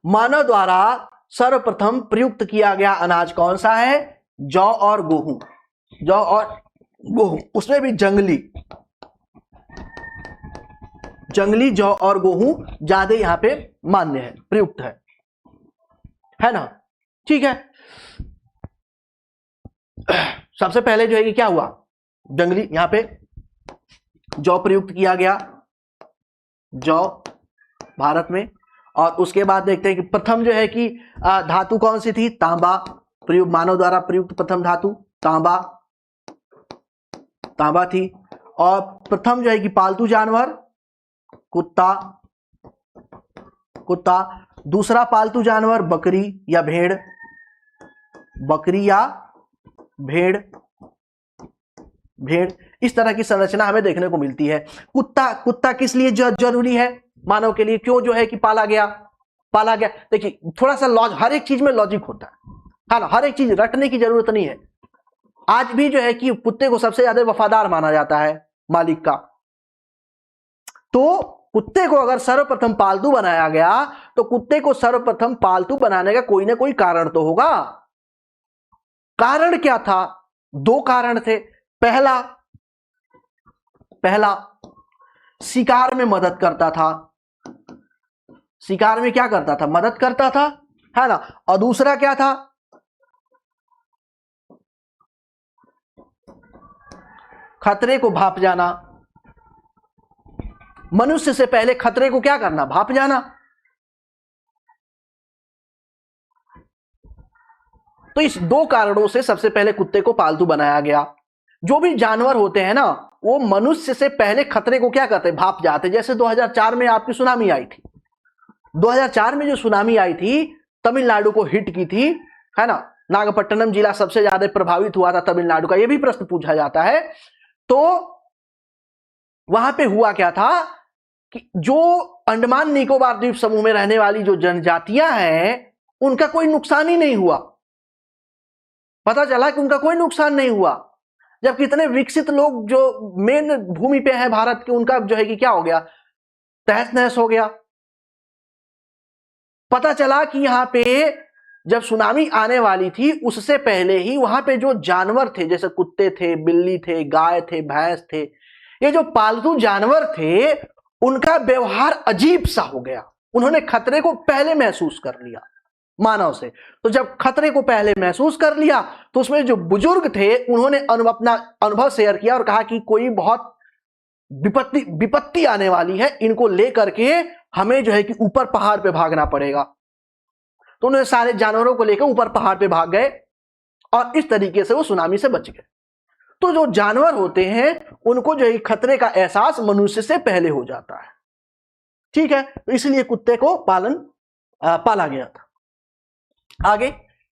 मानव द्वारा सर्वप्रथम प्रयुक्त किया गया अनाज कौन सा है, जौ और गेहूं। जौ और गेहूं, उसमें भी जंगली जौ और गेहूं ज्यादा यहां पे मान्य है, प्रयुक्त है ना। ठीक है, सबसे पहले जो है कि क्या हुआ, जंगली, यहां पे जौ प्रयुक्त किया गया, जौ भारत में। और उसके बाद देखते हैं कि प्रथम जो है कि धातु कौन सी थी, तांबा। प्रयुक्त, मानव द्वारा प्रयुक्त प्रथम धातु तांबा थी। और प्रथम जो है कि पालतू जानवर कुत्ता। दूसरा पालतू जानवर बकरी या भेड़, भेड़। इस तरह की संरचना हमें देखने को मिलती है। कुत्ता किस लिए जरूरी है मानव के लिए, क्यों जो है कि पाला गया। देखिए थोड़ा सा हर एक चीज में लॉजिक होता है ना, हर एक चीज रटने की जरूरत नहीं है। आज भी जो है कि कुत्ते को सबसे ज्यादा वफादार माना जाता है मालिक का। तो कुत्ते को अगर सर्वप्रथम पालतू बनाया गया, तो कुत्ते को सर्वप्रथम पालतू बनाने का कोई ना कोई कारण तो होगा। कारण क्या था, दो कारण थे। पहला शिकार में मदद करता था, शिकार में क्या करता था, मदद करता था, है ना। और दूसरा क्या था, खतरे को भाप जाना। मनुष्य से पहले खतरे को क्या करना, भाप जाना। तो इस दो कारणों से सबसे पहले कुत्ते को पालतू बनाया गया। जो भी जानवर होते हैं ना, वो मनुष्य से पहले खतरे को क्या करते, भाप जाते। जैसे 2004 में आपकी सुनामी आई थी, 2004 में जो सुनामी आई थी तमिलनाडु को हिट की थी, है ना। नागपट्टनम जिला सबसे ज्यादा प्रभावित हुआ था तमिलनाडु का, यह भी प्रश्न पूछा जाता है। तो वहां पे हुआ क्या था कि जो अंडमान निकोबार द्वीप समूह में रहने वाली जो जनजातियां हैं, उनका कोई नुकसान ही नहीं हुआ। पता चला कि उनका कोई नुकसान नहीं हुआ, जब कितने विकसित लोग जो मेन भूमि पे हैं भारत के, उनका जो है कि क्या हो गया, तहस नहस हो गया। पता चला कि यहां पे जब सुनामी आने वाली थी, उससे पहले ही वहां पे जो जानवर थे, जैसे कुत्ते थे, बिल्ली थे, गाय थे, भैंस थे, ये जो पालतू जानवर थे, उनका व्यवहार अजीब सा हो गया। उन्होंने खतरे को पहले महसूस कर लिया मानव से। तो जब खतरे को पहले महसूस कर लिया, तो उसमें जो बुजुर्ग थे, उन्होंने अपना अनुभव शेयर किया और कहा कि कोई बहुत विपत्ति आने वाली है, इनको लेकर के हमें जो है कि ऊपर पहाड़ पे भागना पड़ेगा। तो उन्होंने सारे जानवरों को लेकर ऊपर पहाड़ पे भाग गए और इस तरीके से वो सुनामी से बच गए। तो जो जानवर होते हैं, उनको जो है खतरे का एहसास मनुष्य से पहले हो जाता है। ठीक है, तो इसलिए कुत्ते को पाला गया था। आगे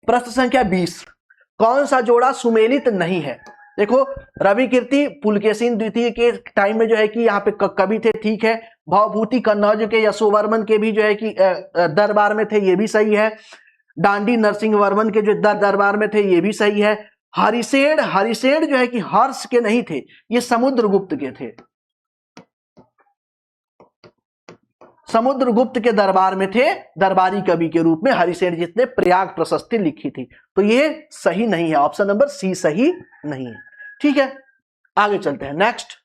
प्रश्न संख्या 20। कौन सा जोड़ा सुमेलित नहीं है। देखो, रवि कीर्ति पुलकेशिन द्वितीय के टाइम में जो है कि यहाँ पे कवि थे, ठीक है। भवभूति कन्नौज के यशोवर्मन के भी जो है कि दरबार में थे, ये भी सही है। डांडी नरसिंह वर्मन के जो दरबार में थे, ये भी सही है। हरिसेन जो है कि हर्ष के नहीं थे, ये समुद्रगुप्त के थे। समुद्रगुप्त के दरबार में थे, दरबारी कवि के रूप में हरिसेन जिसने प्रयाग प्रशस्ति लिखी थी। तो ये सही नहीं है, ऑप्शन नंबर सी सही नहीं है। ठीक है, आगे चलते हैं, नेक्स्ट।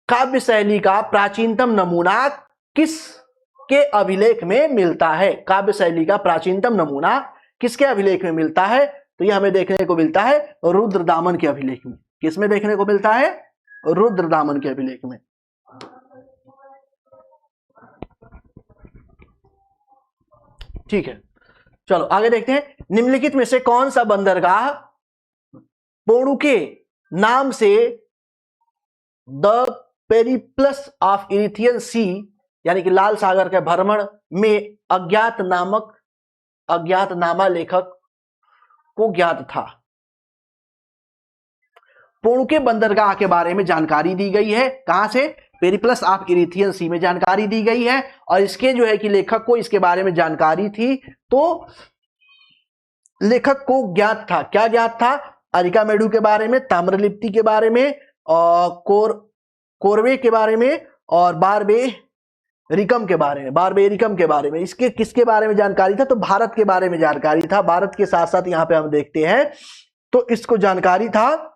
काव्य शैली का प्राचीनतम नमूना किसके अभिलेख में मिलता है। काव्य शैली का प्राचीनतम नमूना किसके अभिलेख में मिलता है, तो यह हमें देखने को मिलता है रुद्रदामन के अभिलेख में। किसमें देखने को मिलता है, रुद्रदामन के अभिलेख में। ठीक है, चलो आगे देखते हैं। निम्नलिखित में से कौन सा बंदरगाह पोर्टू के नाम से द पेरिप्लस ऑफ इरिथियन सी यानी कि लाल सागर के भ्रमण में अज्ञातनामा लेखक को ज्ञात था? पोर्टू के बंदरगाह के बारे में जानकारी दी गई है, कहां से? पेरिप्लस ऑफ इरिथियन सी में जानकारी दी गई है, और इसके जो है कि लेखक को इसके बारे में जानकारी थी, तो लेखक को ज्ञात था। क्या ज्ञात था? अरिकामेडु के बारे में, ताम्रलिप्ति के बारे में, और कोरवे के बारे में, और बारबेरिकम के बारे में। इसके किसके बारे में जानकारी था? तो भारत के बारे में जानकारी था। भारत के साथ साथ यहां पे हम देखते हैं तो इसको जानकारी था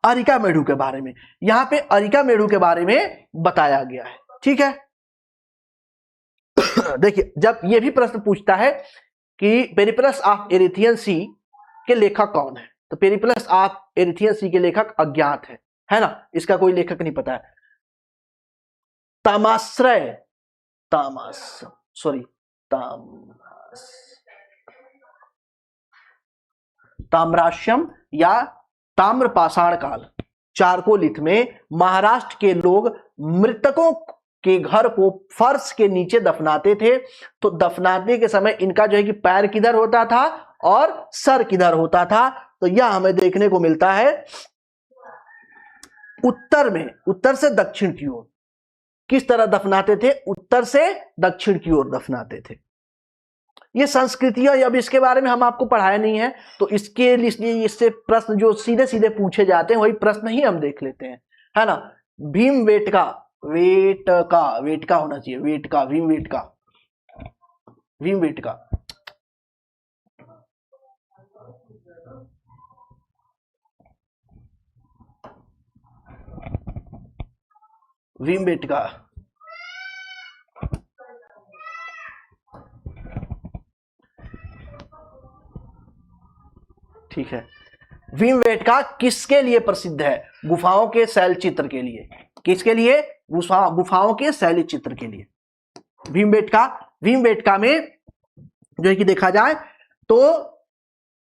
अरिकामेडु के बारे में। यहां पे अरिकामेडु के बारे में बताया गया है। ठीक है, देखिए जब ये भी प्रश्न पूछता है कि पेरिप्लस ऑफ इरिथियन सी के लेखक कौन है, तो पेरिप्लस ऑफ इरिथियन सी के लेखक अज्ञात है ना, इसका कोई लेखक नहीं पता है। ताम्राश्यम या ताम्रपाषाण काल चारकोलिथ में महाराष्ट्र के लोग मृतकों के घर को फर्श के नीचे दफनाते थे। तो दफनाने के समय इनका जो है कि पैर किधर होता था और सर किधर होता था? तो यह हमें देखने को मिलता है उत्तर में, उत्तर से दक्षिण की ओर। किस तरह दफनाते थे? उत्तर से दक्षिण की ओर दफनाते थे। ये संस्कृतियां, अब इसके बारे में हम आपको पढ़ाया नहीं है, तो इसके लिए इससे प्रश्न जो सीधे सीधे पूछे जाते हैं वही प्रश्न ही हम देख लेते हैं, है ना। भीमबेटका होना चाहिए, भीमबेटका। ठीक है, भीमबेटका किसके लिए प्रसिद्ध है? गुफाओं के शैल चित्र के लिए। किसके लिए? गुफाओं के शैल चित्र के लिए भीमबेटका में जो है कि देखा जाए तो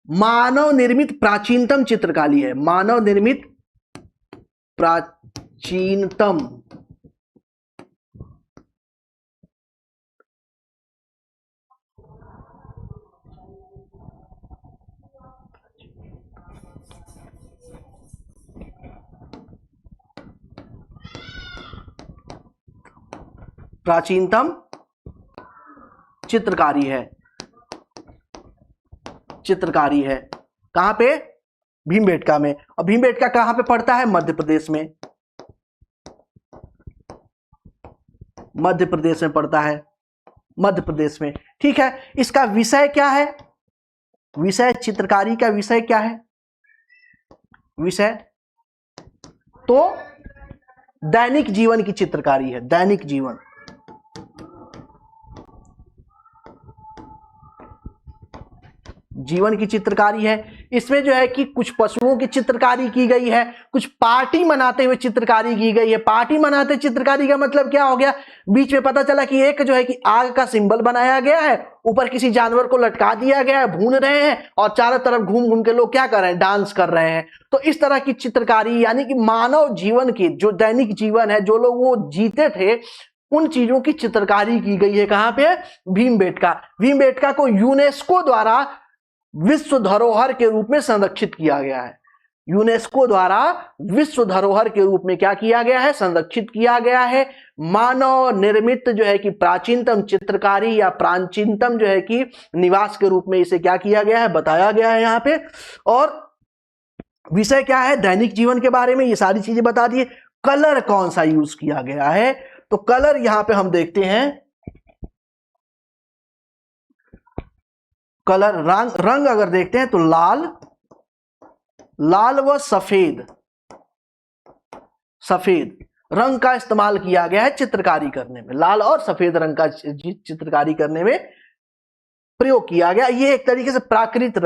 मानव निर्मित प्राचीनतम चित्रकारी है। मानव निर्मित प्राचीनतम चित्रकारी है। कहां पे? भीमबेटका में। और भीमबेटका कहां पे पड़ता है? मध्य प्रदेश में। पड़ता है, मध्य प्रदेश में। ठीक है, इसका विषय क्या है? विषय चित्रकारी का विषय क्या है? विषय तो दैनिक जीवन की चित्रकारी है। दैनिक जीवन, की चित्रकारी है। इसमें जो है कि कुछ पशुओं की चित्रकारी की गई है, कुछ पार्टी मनाते हुए चित्रकारी की गई है। पार्टी मनाते चित्रकारी का मतलब क्या हो गया? बीच में पता चला कि एक जो है कि आग का सिंबल बनाया गया है, ऊपर किसी जानवर को लटका दिया गया है, भून रहे हैं, और चारों तरफ घूम घूम के लोग क्या कर रहे हैं? डांस कर रहे हैं। तो इस तरह की चित्रकारी, यानी कि मानव जीवन की जो दैनिक जीवन है, जो लोग वो जीते थे, उन चीजों की चित्रकारी की गई है। कहां पे? भीमबेटका को यूनेस्को द्वारा विश्व धरोहर के रूप में संरक्षित किया गया है। यूनेस्को द्वारा विश्व धरोहर के रूप में क्या किया गया है? संरक्षित किया गया है। मानव निर्मित जो है कि प्राचीनतम चित्रकारी या प्राचीनतम जो है कि निवास के रूप में इसे क्या किया गया है? बताया गया है यहां पे। और विषय क्या है? दैनिक जीवन के बारे में ये सारी चीजें बता दी। कलर कौन सा यूज किया गया है? तो कलर यहां पे हम देखते हैं, कलर रंग अगर देखते हैं तो लाल व सफेद रंग का इस्तेमाल किया गया है चित्रकारी करने में। लाल और सफेद रंग का चित्रकारी करने में प्रयोग किया गया। ये एक तरीके से प्राकृतिक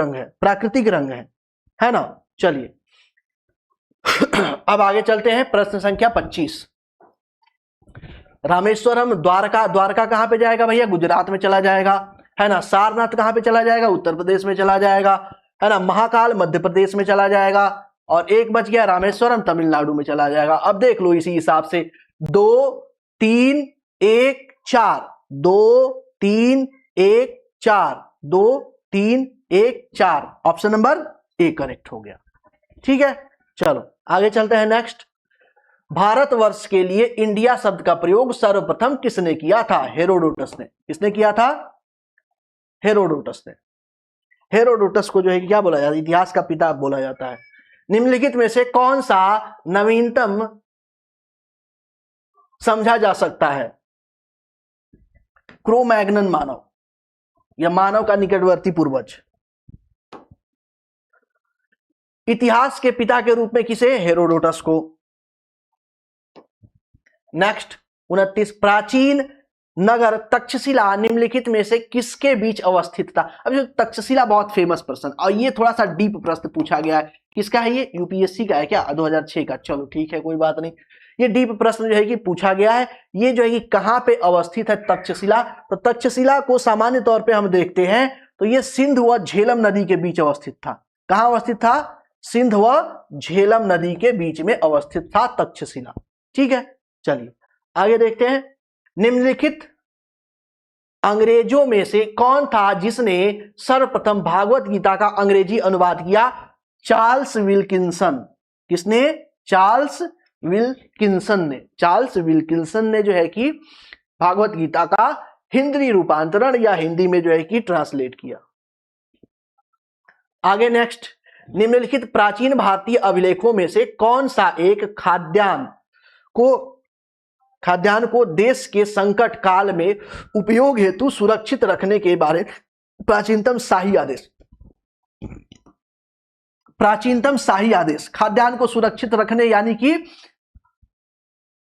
रंग है, है ना। चलिए अब आगे चलते हैं, प्रश्न संख्या 25। रामेश्वरम, द्वारका, द्वारका कहां पे जाएगा भैया? गुजरात में चला जाएगा, है ना। सारनाथ कहां पे चला जाएगा? उत्तर प्रदेश में चला जाएगा, है ना। महाकाल मध्य प्रदेश में चला जाएगा, और एक बच गया रामेश्वरम, तमिलनाडु में चला जाएगा। अब देख लो इसी हिसाब से 2 3 1 4, 2 3 1 4, 2 3 1 4, ऑप्शन नंबर ए करेक्ट हो गया। ठीक है, चलो आगे चलते हैं। नेक्स्ट, भारतवर्ष के लिए इंडिया शब्द का प्रयोग सर्वप्रथम किसने किया था? हेरोडोटस ने। किसने किया था? हेरोडोटस ने। हेरोडोटस को जो है क्या बोला जाता है? इतिहास का पिता बोला जाता है। निम्नलिखित में से कौन सा नवीनतम समझा जा सकता है? क्रो-मैग्नन मानव या मानव का निकटवर्ती पूर्वज। इतिहास के पिता के रूप में किसे? हेरोडोटस को। नेक्स्ट 29, प्राचीन नगर तक्षशिला निम्नलिखित में से किसके बीच अवस्थित था? अब जो तक्षशिला बहुत फेमस प्रश्न, और ये थोड़ा सा डीप प्रश्न पूछा गया है। किसका है ये? यूपीएससी का है क्या? 2006 का। चलो ठीक है, कोई बात नहीं। ये डीप प्रश्न जो है कि पूछा गया है। ये जो है कि कहां पे अवस्थित है तक्षशिला? तो तक्षशिला को सामान्य तौर पे हम देखते हैं तो ये सिंध व झेलम नदी के बीच अवस्थित था। कहां अवस्थित था? सिंध व झेलम नदी के बीच में अवस्थित था तक्षशिला। ठीक है, चलिए आगे देखते हैं। निम्नलिखित अंग्रेजों में से कौन था जिसने सर्वप्रथम भागवत गीता का अंग्रेजी अनुवाद किया? Charles Wilkinson. किसने? चार्ल्स विल्किंसन ने। चार्ल्स विल्किंसन ने जो है कि भागवत गीता का हिंदी रूपांतरण या हिंदी में जो है कि ट्रांसलेट किया। आगे नेक्स्ट, निम्नलिखित प्राचीन भारतीय अभिलेखों में से कौन सा एक खाद्यान्न को देश के संकट काल में उपयोग हेतु सुरक्षित रखने के बारे प्राचीनतम शाही आदेश। प्राचीनतम शाही आदेश खाद्यान्न को सुरक्षित रखने यानी कि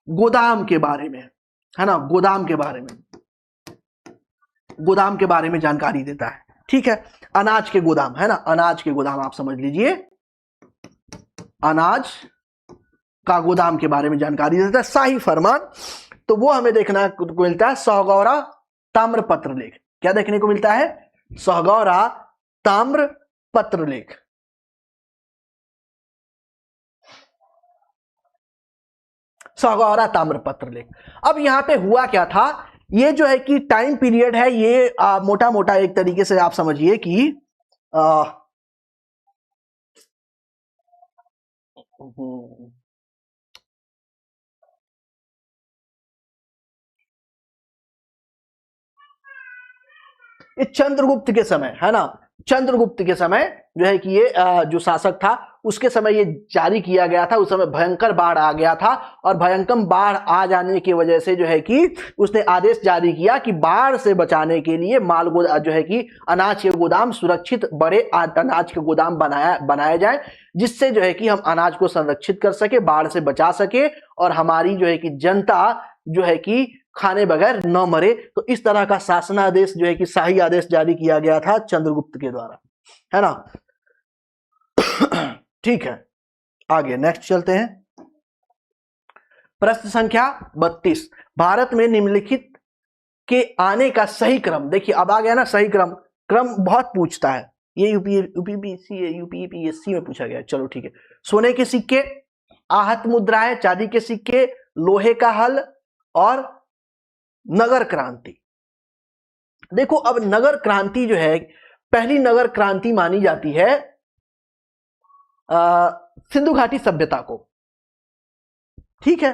गोदाम के बारे में, है ना। गोदाम के बारे में जानकारी देता है। ठीक है, अनाज के गोदाम, है ना। अनाज के गोदाम आप समझ लीजिए, अनाज का गोदाम के बारे में जानकारी देता है। शाही फरमान तो वो हमें देखना को मिलता है सौगौरा ताम्रपत्र लेख। क्या देखने को मिलता है? सौगौरा ताम्रपत्र लेख। सौगौरा ताम्रपत्र लेख। अब यहां पे हुआ क्या था? ये जो है कि टाइम पीरियड है, ये मोटा मोटा एक तरीके से आप समझिए कि ये चंद्रगुप्त के समय, है ना। चंद्रगुप्त के समय जो है कि ये जो शासक था उसके समय ये जारी किया गया था। उस समय भयंकर बाढ़ आ गया था, और भयंकर बाढ़ आ जाने की वजह से जो है कि उसने आदेश जारी किया कि बाढ़ से बचाने के लिए माल जो है कि अनाज के गोदाम सुरक्षित बड़े अनाज के गोदाम बनाया जाए, जिससे जो है कि हम अनाज को संरक्षित कर सके, बाढ़ से बचा सके, और हमारी जो है कि जनता जो है कि खाने बगैर न मरे। तो इस तरह का शासनादेश जो है कि शाही आदेश जारी किया गया था चंद्रगुप्त के द्वारा, है ना। ठीक है, आगे नेक्स्ट चलते हैं। प्रश्न संख्या 32, भारत में निम्नलिखित के आने का सही क्रम। देखिए अब आ गया ना सही क्रम। क्रम बहुत पूछता है ये, यूपीपीएससी में पूछा गया। चलो ठीक है, सोने के सिक्के, आहत मुद्राएं, चांदी के सिक्के, लोहे का हल और नगर क्रांति। देखो अब नगर क्रांति जो है, पहली नगर क्रांति मानी जाती है सिंधु घाटी सभ्यता को। ठीक है,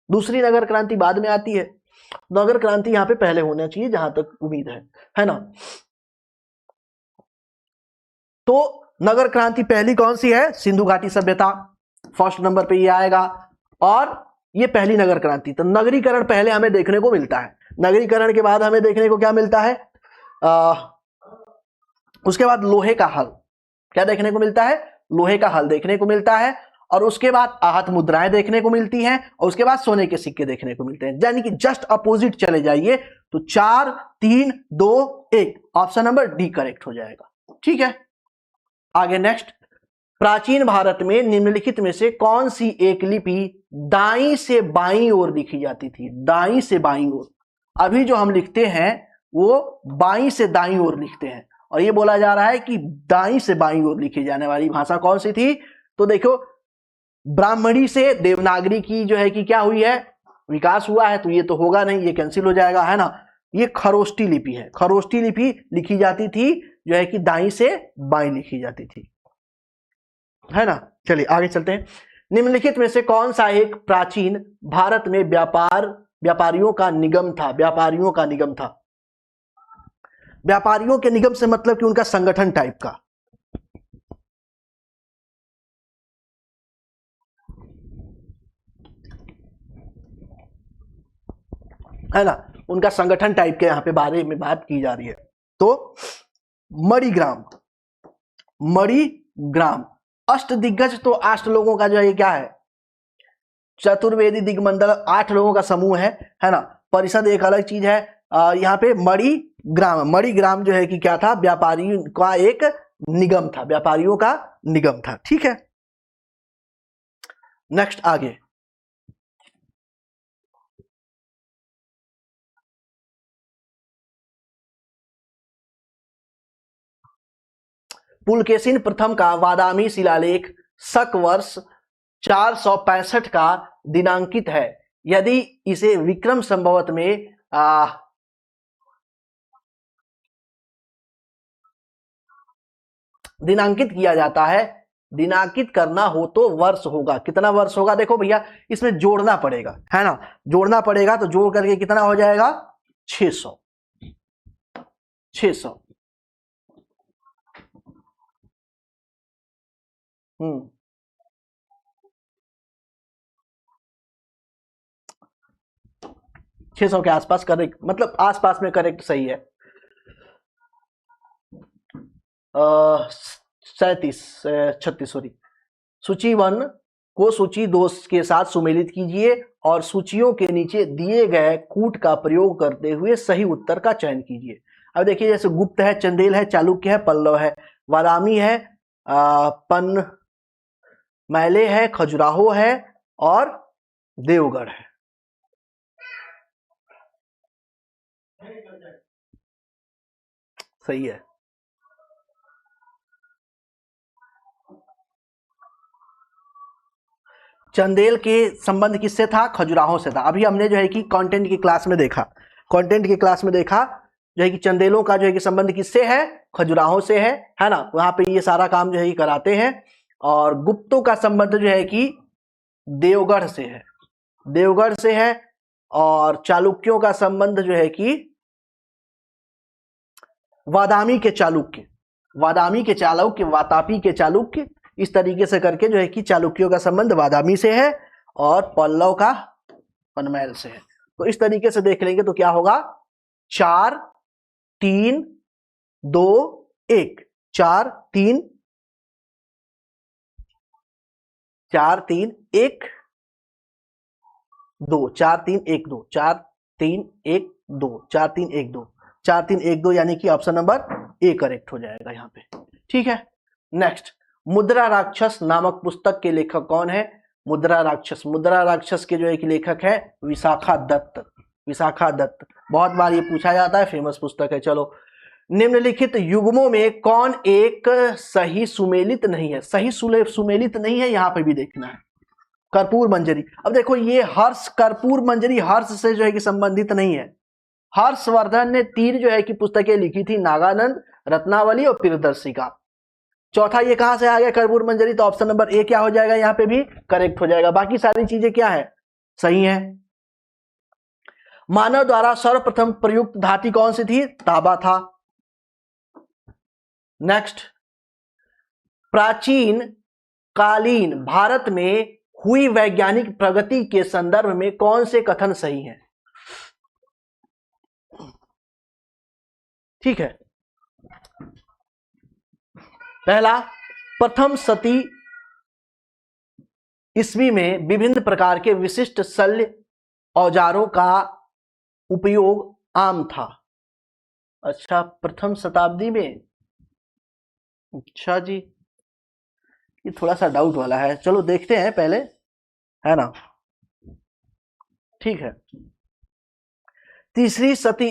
दूसरी नगर क्रांति बाद में आती है। नगर क्रांति यहां पे पहले होना चाहिए जहां तक उम्मीद है ना। तो नगर क्रांति पहली कौन सी है? सिंधु घाटी सभ्यता, फर्स्ट नंबर पे ये आएगा। और ये पहली नगर क्रांति। तो नगरीकरण पहले हमें देखने को मिलता है। नगरीकरण के बाद हमें देखने को क्या मिलता है? उसके बाद लोहे का हल। क्या देखने को मिलता है? लोहे का हल देखने को मिलता है। और उसके बाद आहत मुद्राएं देखने को मिलती हैं, और उसके बाद सोने के सिक्के देखने को मिलते हैं। यानी कि जस्ट अपोजिट चले जाइए तो 4 3 2 1, ऑप्शन नंबर डी करेक्ट हो जाएगा। ठीक है, आगे नेक्स्ट, प्राचीन भारत में निम्नलिखित में से कौन सी एक लिपि दाईं से बाईं ओर लिखी जाती थी? दाईं से बाईं ओर। अभी जो हम लिखते हैं वो बाईं से दाईं ओर लिखते हैं, और ये बोला जा रहा है कि दाईं से बाईं ओर लिखी जाने वाली भाषा कौन सी थी? तो देखो, ब्राह्मणी से देवनागरी की जो है कि क्या हुई है, विकास हुआ है, तो ये तो होगा नहीं, ये कैंसिल हो जाएगा, है ना। ये खरोष्टी लिपि है। खरोष्टी लिपि लिखी जाती थी जो है कि दाईं से बाईं लिखी जाती थी, है ना। चलिए आगे चलते हैं। निम्नलिखित में से कौन सा एक प्राचीन भारत में व्यापारियों का निगम था? व्यापारियों का निगम था। व्यापारियों के निगम से मतलब कि उनका संगठन टाइप का, है ना, उनका संगठन टाइप के यहां पे बारे में बात की जा रही है। तो मणिग्राम, मणिग्राम। अष्टदिग्गज, तो 8 लोगों का जो है क्या है, चतुर्वेदी दिग्मंडल 8 लोगों का समूह है ना। परिषद एक अलग चीज है। यहाँ पे मणिग्राम, मणिग्राम जो है कि क्या था, व्यापारियों का एक निगम था, व्यापारियों का निगम था। ठीक है, नेक्स्ट आगे। पुलकेशिन प्रथम का वादामी शिलालेख शक वर्ष 465 का दिनांकित है। यदि इसे विक्रम संभवत में दिनांकित किया जाता है, दिनांकित करना हो तो वर्ष होगा। कितना वर्ष होगा? देखो भैया, इसमें जोड़ना पड़ेगा, है ना, जोड़ना पड़ेगा। तो जोड़ करके कितना हो जाएगा? 600। 600। 600 के आसपास करेक्ट, मतलब आसपास में करेक्ट सही है। 36 सॉरी। सूची 1 को सूची 2 के साथ सुमेलित कीजिए और सूचियों के नीचे दिए गए कूट का प्रयोग करते हुए सही उत्तर का चयन कीजिए। अब देखिए, जैसे गुप्त है, चंदेल है, चालुक्य है, पल्लव है, बादामी है, पनमैले है, खजुराहो है और देवगढ़ है। सही है। चंदेल के संबंध किससे था? खजुराहो से था। अभी हमने जो है कि कंटेंट की क्लास में देखा, कंटेंट की क्लास में देखा जो है कि चंदेलों का जो है कि संबंध किससे है? खजुराहो से है ना। वहां पे ये सारा काम जो है कि कराते हैं। और गुप्तों का संबंध जो है कि देवगढ़ से है, देवगढ़ से है। और चालुक्यों का संबंध जो है कि वादामी के चालुक्य, वादामी के चालुक्य, वातापी के चालुक्य, इस तरीके से करके जो है कि चालुक्यों का संबंध वादामी से है और पल्लव का पनमैल से है। तो इस तरीके से देख लेंगे तो क्या होगा? 4 3 2 1, 4 3 4 3 1 2, 4 3 1 2, 4 3 1 2, 4 3 1 2, 4 3 1 2, यानी कि ऑप्शन नंबर ए करेक्ट हो जाएगा यहाँ पे। ठीक है, नेक्स्ट। मुद्रा राक्षस नामक पुस्तक के लेखक कौन है? मुद्रा राक्षस, मुद्रा राक्षस के जो है कि लेखक है विशाखा दत्त। विशाखा दत्त, बहुत बार ये पूछा जाता है, फेमस पुस्तक है। चलो, निम्नलिखित युग्मों में कौन एक सही सुमेलित नहीं है? सही सुमेलित नहीं है, यहां पर भी देखना है। कर्पूर मंजरी। अब देखो, ये हर्ष, कर्पूर मंजरी हर्ष से जो है कि संबंधित नहीं है। हर्षवर्धन ने 3 जो है कि पुस्तकें लिखी थी, नागानंद, रत्नावली और प्रियदर्शिका। चौथा ये कहां से आ गया? कर्पूर मंजरी। तो ऑप्शन नंबर ए क्या हो जाएगा? यहां पे भी करेक्ट हो जाएगा। बाकी सारी चीजें क्या है? सही है। मानव द्वारा सर्वप्रथम प्रयुक्त धातु कौन सी थी? तांबा था। नेक्स्ट, प्राचीन कालीन भारत में हुई वैज्ञानिक प्रगति के संदर्भ में कौन से कथन सही हैं? ठीक है, पहला, प्रथम शती ईस्वी में विभिन्न प्रकार के विशिष्ट शल्य औजारों का उपयोग आम था। अच्छा, प्रथम शताब्दी में, अच्छा जी। ये थोड़ा सा डाउट वाला है, चलो देखते हैं पहले, है ना। ठीक है, तीसरी सदी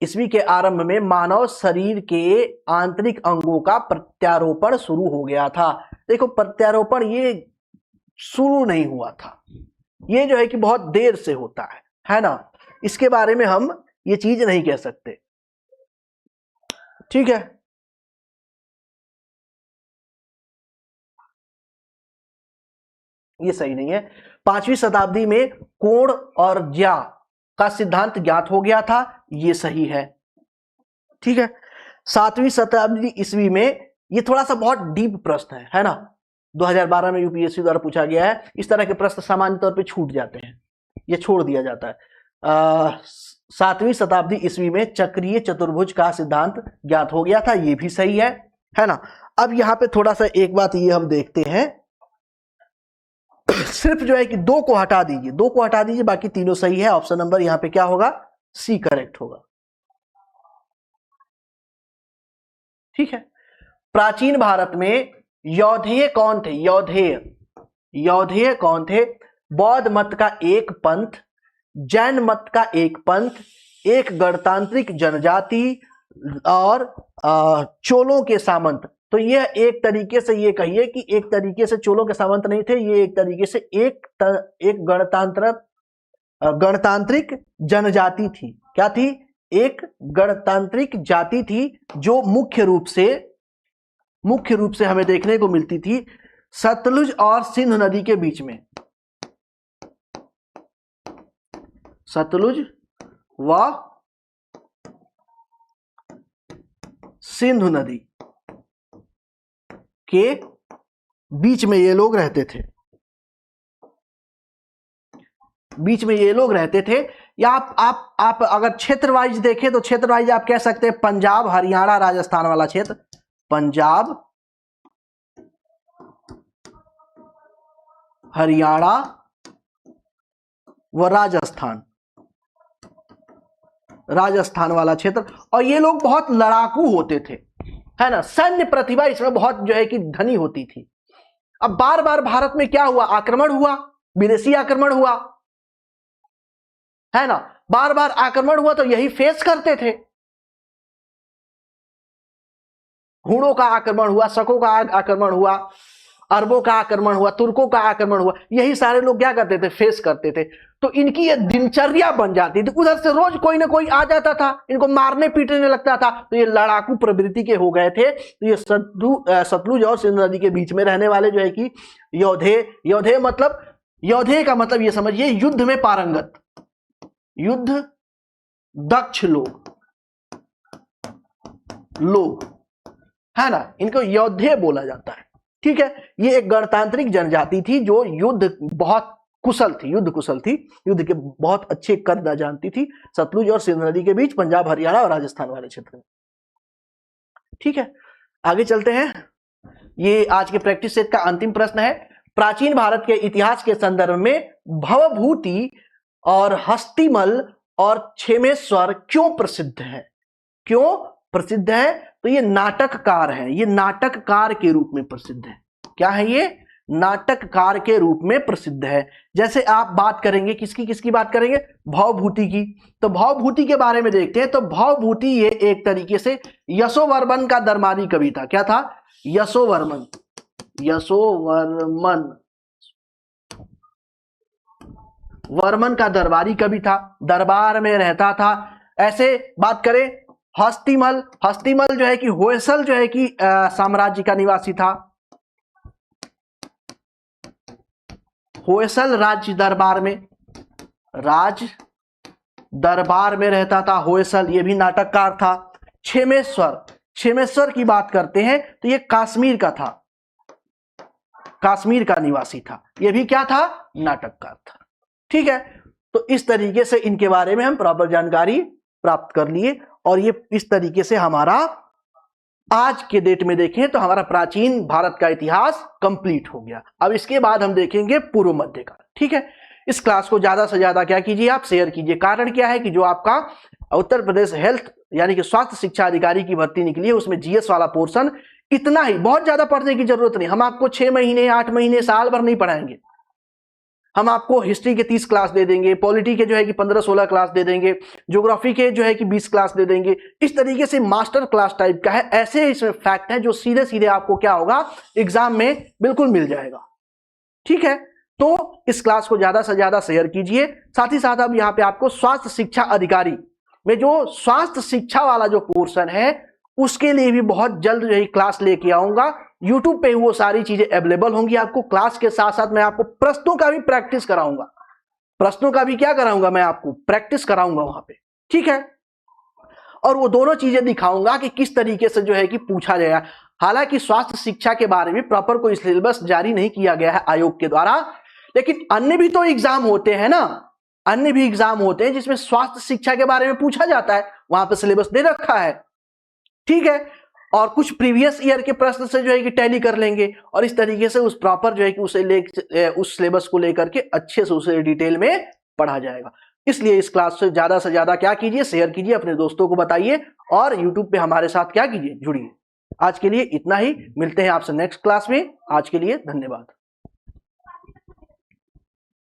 ईस्वी के आरंभ में मानव शरीर के आंतरिक अंगों का प्रत्यारोपण शुरू हो गया था। देखो, प्रत्यारोपण ये शुरू नहीं हुआ था, ये जो है कि बहुत देर से होता है ना। इसके बारे में हम ये चीज नहीं कह सकते। ठीक है, ये सही नहीं है। 5वीं शताब्दी में कोण और ज्या का सिद्धांत ज्ञात हो गया था, ये सही है। ठीक है, 7वीं शताब्दी ईस्वी में, ये थोड़ा सा बहुत डीप प्रश्न है ना, 2012 में यूपीएससी द्वारा पूछा गया है। इस तरह के प्रश्न सामान्य तौर पे छूट जाते हैं, ये छोड़ दिया जाता है। 7वीं शताब्दी ईस्वी में चक्रीय चतुर्भुज का सिद्धांत ज्ञात हो गया था, ये भी सही है ना। अब यहाँ पे थोड़ा सा एक बात ये हम देखते हैं, सिर्फ जो है कि 2 को हटा दीजिए, 2 को हटा दीजिए, बाकी तीनों सही है। ऑप्शन नंबर यहाँ पे क्या होगा, सी करेक्ट होगा। ठीक है, प्राचीन भारत में यौधेय कौन थे? यौधेय कौन थे? बौद्ध मत का एक पंथ, जैन मत का एक पंथ, एक गणतांत्रिक जनजाति और चोलों के सामंत। तो यह एक तरीके से ये कहिए कि एक तरीके से चोलों के सामंत नहीं थे, ये एक तरीके से एक गणतांत्रिक जनजाति थी। क्या थी? एक गणतांत्रिक जाति थी, जो मुख्य रूप से हमें देखने को मिलती थी सतलुज और सिंधु नदी के बीच में। सतलुज व सिंधु नदी के बीच में ये लोग रहते थे, या आप अगर क्षेत्र वाइज देखें तो क्षेत्र वाइज आप कह सकते हैं पंजाब, हरियाणा, राजस्थान वाला क्षेत्र, पंजाब, हरियाणा व राजस्थान वाला क्षेत्र। और ये लोग बहुत लड़ाकू होते थे, है ना, सैन्य प्रतिभा इसमें बहुत जो है कि धनी होती थी। अब बार बार भारत में क्या हुआ? आक्रमण हुआ, विदेशी आक्रमण हुआ, है ना, बार बार आक्रमण हुआ, तो यही फेस करते थे। हुणों का आक्रमण हुआ, शकों का आक्रमण हुआ, अरबों का आक्रमण हुआ, तुर्कों का आक्रमण हुआ, यही सारे लोग क्या करते थे? फेस करते थे। तो इनकी ये दिनचर्या बन जाती थी, उधर से रोज कोई ना कोई आ जाता था, इनको मारने पीटने लगता था, तो ये लड़ाकू प्रवृत्ति के हो गए थे। तो ये सतलुज और सिंधु नदी के बीच में रहने वाले जो है कि यौधेय का मतलब ये समझिए युद्ध में पारंगत, युद्ध दक्ष लोग, है ना, इनको यौधेय बोला जाता है। ठीक है, ये एक गणतांत्रिक जनजाति थी जो युद्ध कुशल थी, युद्ध के बहुत अच्छे कद जानती थी, सतलुज और सिंधु नदी के बीच, पंजाब, हरियाणा और राजस्थान वाले क्षेत्र में। ठीक है, आगे चलते हैं। ये आज के प्रैक्टिस सेट का अंतिम प्रश्न है। प्राचीन भारत के इतिहास के संदर्भ में भवभूति और हस्तिमल और क्षेमेश्वर क्यों प्रसिद्ध है? तो ये नाटककार हैं, ये नाटककार के रूप में प्रसिद्ध है। क्या है ये? नाटककार के रूप में प्रसिद्ध है। जैसे आप बात करेंगे, किसकी बात करेंगे? भवभूति की। तो भवभूति के बारे में देखते हैं। तो भवभूति ये एक तरीके से यशोवर्मन का दरबारी कवि था। क्या था? यशोवर्मन का दरबारी कवि था, दरबार में रहता था। ऐसे बात करें हस्तिमल जो है कि होयसल जो है कि साम्राज्य का निवासी था, होयसल राज दरबार में रहता था होयसल, ये भी नाटककार था। क्षेमेश्वर की बात करते हैं तो ये कश्मीर का निवासी था, ये भी क्या था? नाटककार था। ठीक है, तो इस तरीके से इनके बारे में हम प्रॉपर जानकारी प्राप्त कर लिए, और ये इस तरीके से हमारा आज के डेट में देखें तो हमारा प्राचीन भारत का इतिहास कंप्लीट हो गया। अब इसके बाद हम देखेंगे पूर्व मध्यकाल। ठीक है, इस क्लास को ज्यादा से ज्यादा क्या कीजिए, आप शेयर कीजिए। कारण क्या है कि जो आपका उत्तर प्रदेश हेल्थ यानी कि स्वास्थ्य शिक्षा अधिकारी की भर्ती निकली है, उसमें जीएस वाला पोर्शन इतना ही, बहुत ज्यादा पढ़ने की जरूरत नहीं। हम आपको 6 महीने 8 महीने साल भर नहीं पढ़ाएंगे। हम आपको हिस्ट्री के 30 क्लास दे देंगे, पॉलिटी के जो है कि 15-16 क्लास दे देंगे, ज्योग्राफी के जो है कि 20 क्लास दे देंगे। इस तरीके से मास्टर क्लास टाइप का है। ऐसे इसमें फैक्ट है जो सीधे सीधे आपको क्या होगा, एग्जाम में बिल्कुल मिल जाएगा। ठीक है, तो इस क्लास को ज्यादा से ज्यादा शेयर कीजिए। साथ ही साथ अब यहाँ पे आपको स्वास्थ्य शिक्षा अधिकारी में जो स्वास्थ्य शिक्षा वाला जो पोर्शन है उसके लिए भी बहुत जल्द जो है क्लास लेके आऊंगा। यूट्यूब पे वो सारी चीजें अवेलेबल होंगी आपको। क्लास के साथ साथ मैं आपको प्रश्नों का भी प्रैक्टिस कराऊंगा। प्रश्नों का भी क्या कराऊंगा, मैं आपको प्रैक्टिस कराऊंगा वहां पे। ठीक है, और वो दोनों चीजें दिखाऊंगा कि किस तरीके से जो है कि पूछा जाएगा। हालांकि स्वास्थ्य शिक्षा के बारे में प्रॉपर कोई सिलेबस जारी नहीं किया गया है आयोग के द्वारा, लेकिन अन्य भी तो एग्जाम होते हैं ना, अन्य भी एग्जाम होते हैं जिसमें स्वास्थ्य शिक्षा के बारे में पूछा जाता है, वहां पे सिलेबस दे रखा है। ठीक है, और कुछ प्रीवियस ईयर के प्रश्न से जो है कि टैली कर लेंगे और इस तरीके से उस प्रॉपर जो है कि उस सिलेबस को लेकर के अच्छे से उसे डिटेल में पढ़ा जाएगा। इसलिए इस क्लास से ज्यादा क्या कीजिए, शेयर कीजिए, अपने दोस्तों को बताइए और यूट्यूब पे हमारे साथ क्या कीजिए, जुड़िए। आज के लिए इतना ही, मिलते हैं आपसे नेक्स्ट क्लास में। आज के लिए धन्यवाद।